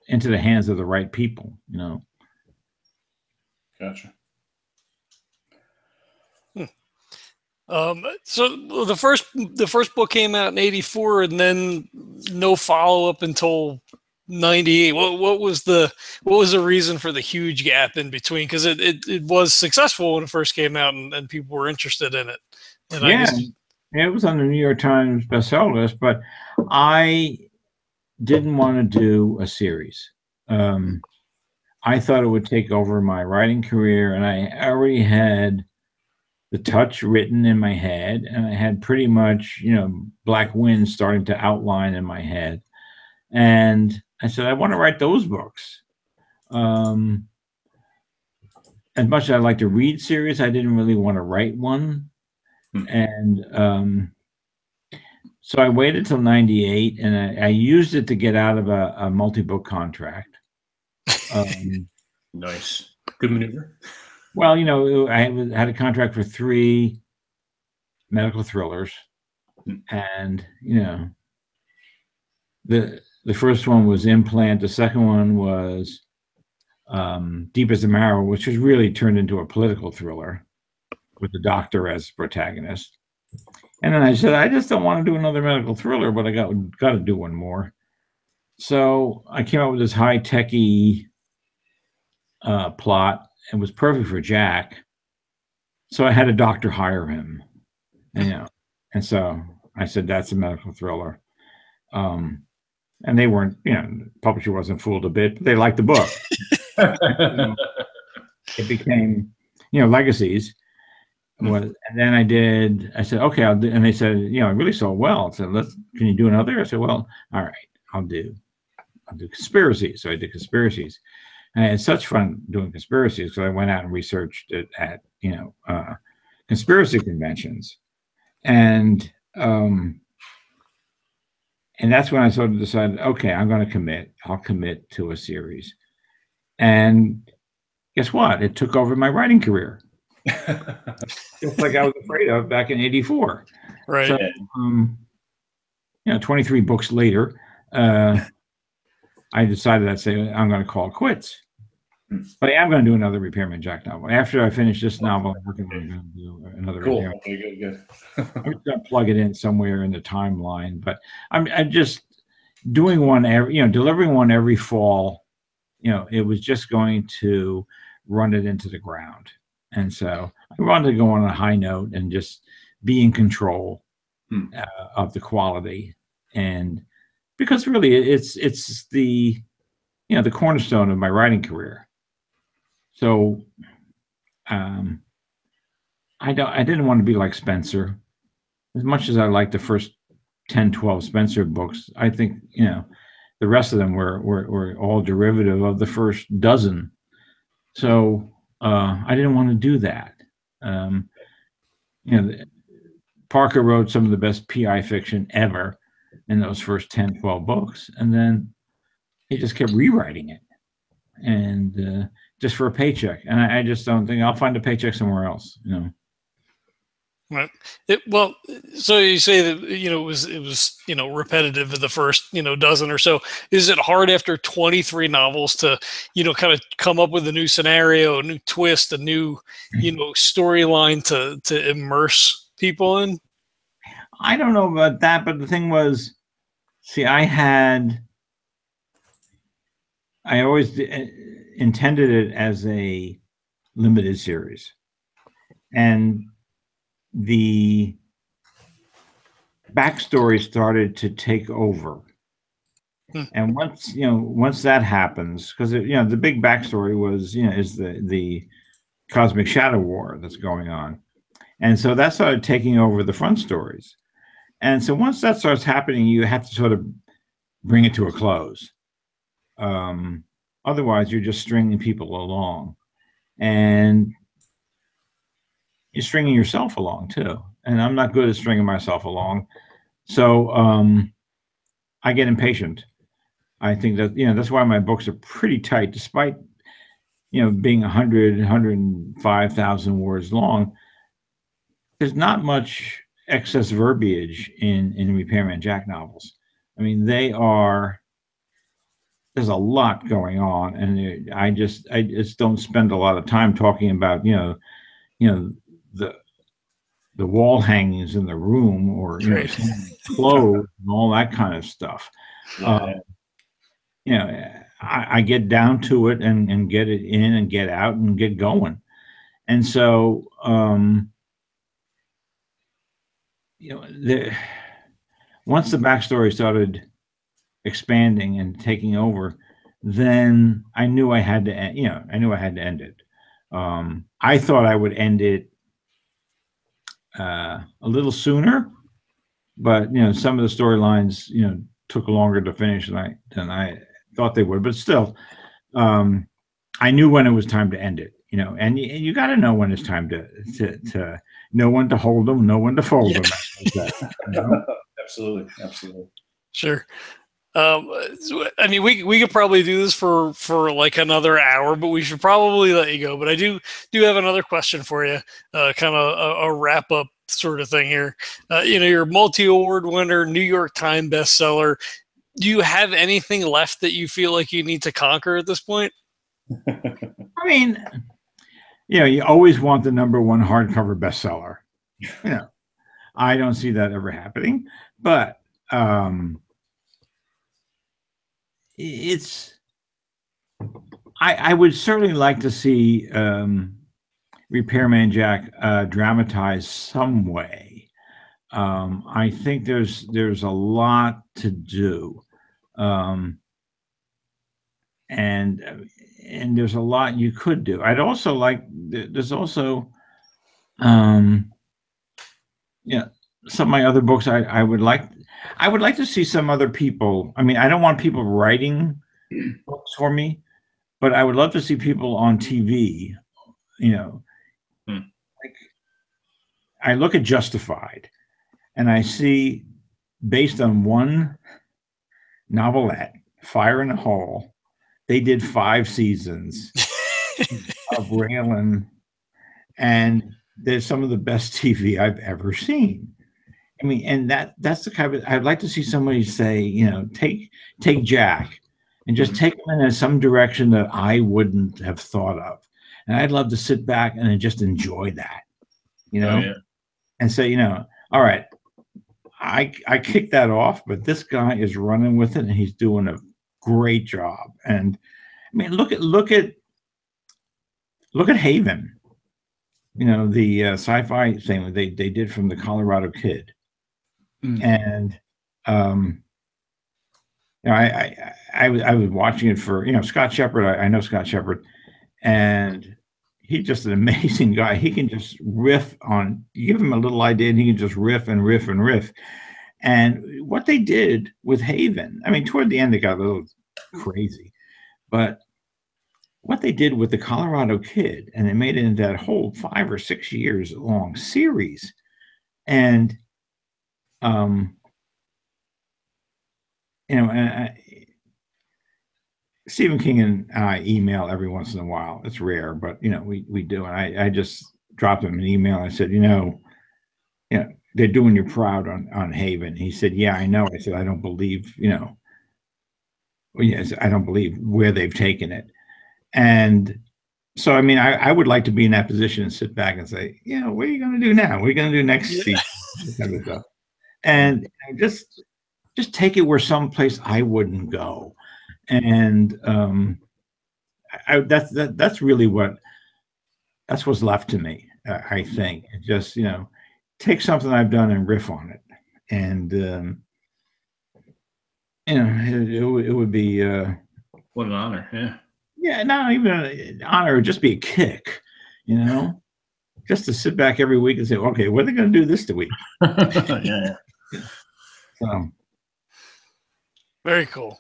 the hands of the right people. You know. Gotcha. So the first book came out in '84, and then no follow up until '98. What was the reason for the huge gap in between? Because it was successful when it first came out, and people were interested in it. And it was on the New York Times bestseller list, but I didn't want to do a series. I thought it would take over my writing career, and I already had The Touch written in my head, and I had pretty much, Black Wind starting to outline in my head. And I said, I want to write those books. As much as I like to read series, I didn't really want to write one. And so I waited till 98, and I used it to get out of a multi-book contract. Nice. Good maneuver. Well, I had a contract for 3 medical thrillers, and the first one was Implant. The second one was Deep as a Marrow, which was really turned into a political thriller with the doctor as protagonist. And then I said, I just don't want to do another medical thriller, but I got to do one more. So I came up with this high-techy plot. It was perfect for Jack. So I had a doctor hire him. And, and so I said, that's a medical thriller. And they weren't, the publisher wasn't fooled a bit, but they liked the book. It became, Legacies. And then I said, okay, I'll do. And they said, I really sold well. I said, can you do another? I said, well, all right, I'll do Conspiracies. So I did Conspiracies. And I had such fun doing Conspiracies, because I went out and researched it at, conspiracy conventions. And that's when I sort of decided, okay, I'm going to commit. I'll commit to a series. And guess what? It took over my writing career. Just like I was afraid of back in '84. Right. So, 23 books later, I decided I'm going to call it quits. But I am going to do another Repairman Jack novel. After I finish this novel, I'm going to do another Repairman. Okay, good. I'm just going to plug it in somewhere in the timeline. But I'm just doing one delivering one every fall. It was just going to run it into the ground. And so I wanted to go on a high note and just be in control of the quality. And because really it's the, the cornerstone of my writing career. So I didn't want to be like Spencer. As much as I like the first 10, 12 Spencer books, I think, the rest of them were all derivative of the first dozen. So I didn't want to do that. Parker wrote some of the best PI fiction ever in those first 10, 12 books. And then he just kept rewriting it. And just for a paycheck. And I just don't think I'll find a paycheck somewhere else, Right. Well, so you say that it was repetitive the first dozen or so. Is it hard after 23 novels to kind of come up with a new scenario, a new twist, a new storyline to immerse people in? I don't know about that, but the thing was, see, I always intended it as a limited series, and the backstory started to take over. And once that happens, because the big backstory was is the cosmic shadow war that's going on, and so that started taking over the front stories. And so once that starts happening, you have to sort of bring it to a close. Otherwise, you're just stringing people along, and you're stringing yourself along too. And I'm not good at stringing myself along, so I get impatient. I think that that's why my books are pretty tight, despite being 105,000 words long. There's not much excess verbiage in Repairman Jack novels. I mean, there's a lot going on, and I just don't spend a lot of time talking about the wall hangings in the room, or clothes and all that kind of stuff. I get down to it and get it in and get out and get going. And so, once the backstory started expanding and taking over, then I knew I had to end, end it. I thought I would end it a little sooner, but some of the storylines took longer to finish than I thought they would. But still, I knew when it was time to end it. And you got to know when it's time to know when to hold them, know when to fold them. Absolutely. Sure. I mean, we could probably do this for like another hour, but we should probably let you go. But I do have another question for you, kind of a wrap up sort of thing here. You're a multi-award winner, New York Times bestseller. Do you have anything left that you feel like you need to conquer at this point? I mean, you always want the #1 hardcover bestseller. I don't see that ever happening, but I would certainly like to see Repairman Jack dramatized some way. I think there's a lot to do, and there's a lot you could do. I'd also like there's also some of my other books I would like to see some other people. I mean, I don't want people writing books for me, but I would love to see people on TV. Like I look at Justified, and I see, based on one novelette, Fire in a Hole, they did 5 seasons of Raylan, and there's some of the best TV I've ever seen. I mean, and that's the kind of, I'd like to see somebody say, take Jack and just take him in some direction that I wouldn't have thought of. And I'd love to sit back and just enjoy that, and say, all right, I kicked that off, but this guy is running with it and he's doing a great job. And I mean, look at Haven, the sci-fi thing they did from the Colorado Kid. And I was watching it for Scott Shepard. I know Scott Shepard, and he's just an amazing guy. He can just riff on, you give him a little idea and he can just riff and riff and riff. And what they did with Haven, I mean, toward the end, they got a little crazy, but what they did with the Colorado Kid, and they made it into that whole 5 or 6 years long series. And, Stephen King and I email every once in a while. It's rare, but we do. And I just dropped him an email. I said, they're doing you proud on Haven. He said, yeah, I know. I said, I don't believe, yes, I don't believe where they've taken it. And so, I mean, I would like to be in that position and sit back and say, what are you going to do now? What are you going to do next season? This kind of stuff. And just take it where someplace I wouldn't go. And that's really that's what's left to me. I think just take something I've done and riff on it, and it would be what an honor. Yeah, not even an honor, it would just be a kick, just to sit back every week and say, okay, what are they going to do this week? Yeah. So very cool.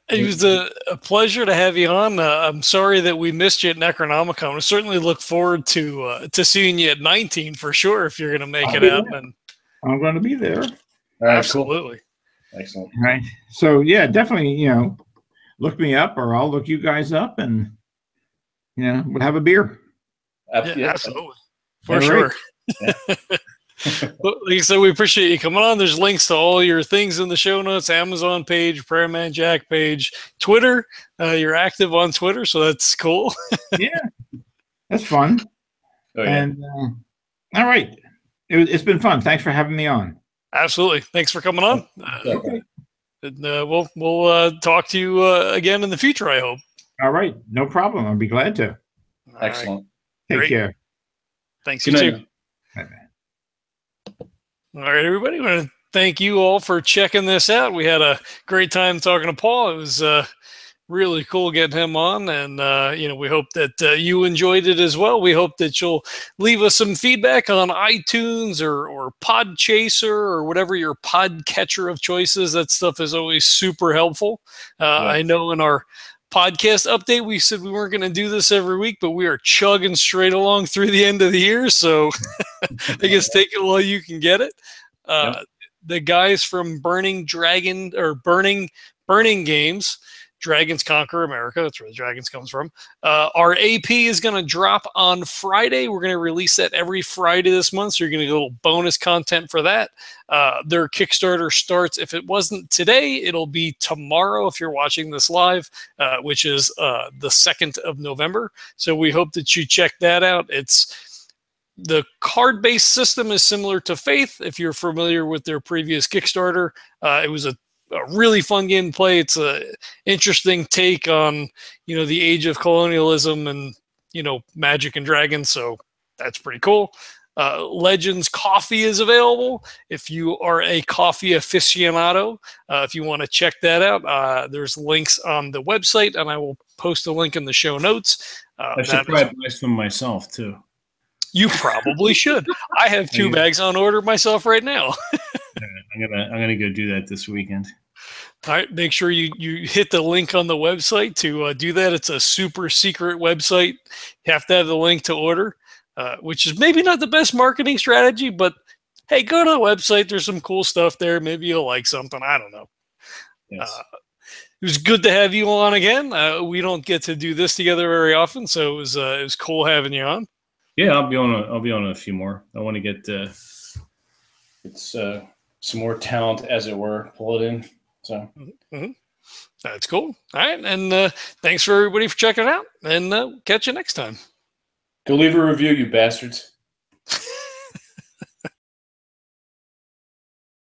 It was a pleasure to have you on. I'm sorry that we missed you at NecronomiCon. We certainly look forward to seeing you at 19 for sure if you're going to make it happen. I'm going to be there. All right, absolutely. Cool. Excellent. All right. So yeah, definitely, look me up or I'll look you guys up and, we'll have a beer. Yeah, absolutely. For sure. Yeah. Well, like I said, we appreciate you coming on. There's links to all your things in the show notes, Amazon page, Prayer Man Jack page, Twitter. You're active on Twitter, so that's cool. Yeah, that's fun. Oh, yeah. And all right, it's been fun. Thanks for having me on. Absolutely. Thanks for coming on. Okay. And, we'll talk to you again in the future, I hope. All right, no problem. I'll be glad to. Excellent. Right. Take care. Thanks, you too. Bye-bye. All right, everybody. I want to thank you all for checking this out. We had a great time talking to Paul. It was really cool getting him on, and we hope that you enjoyed it as well. We hope that you'll leave us some feedback on iTunes or Podchaser or whatever your podcatcher of choice is. That stuff is always super helpful. I know in our podcast update we said we weren't going to do this every week, but we are chugging straight along through the end of the year, so I guess take it while you can get it. The guys from Burning Games, Dragons Conquer America, that's where the Dragons comes from, our AP is going to drop on Friday. We're going to release that every Friday this month, so you're going to get a little bonus content for that. Their Kickstarter starts, if it wasn't today, it'll be tomorrow if you're watching this live, which is the 2nd of November. So we hope that you check that out. The card-based system is similar to Faith. If you're familiar with their previous Kickstarter, it was a really fun game to play. It's a interesting take on, the age of colonialism and, magic and dragons. So that's pretty cool. Legends Coffee is available. If you are a coffee aficionado, if you want to check that out, there's links on the website, and I will post a link in the show notes. I should probably buy some myself too. You probably should. I have 2 bags on order myself right now. I'm gonna go do that this weekend. All right, make sure you hit the link on the website to do that. It's a super secret website. You have to have the link to order, which is maybe not the best marketing strategy, but hey, go to the website. There's some cool stuff there. Maybe you'll like something. I don't know. Yes. It was good to have you on again. We don't get to do this together very often, so it was cool having you on. Yeah, I'll be on a few more. I want to get some more talent, as it were, pull it in. So That's cool. All right, and thanks for everybody for checking it out, and catch you next time. Go leave a review, you bastards.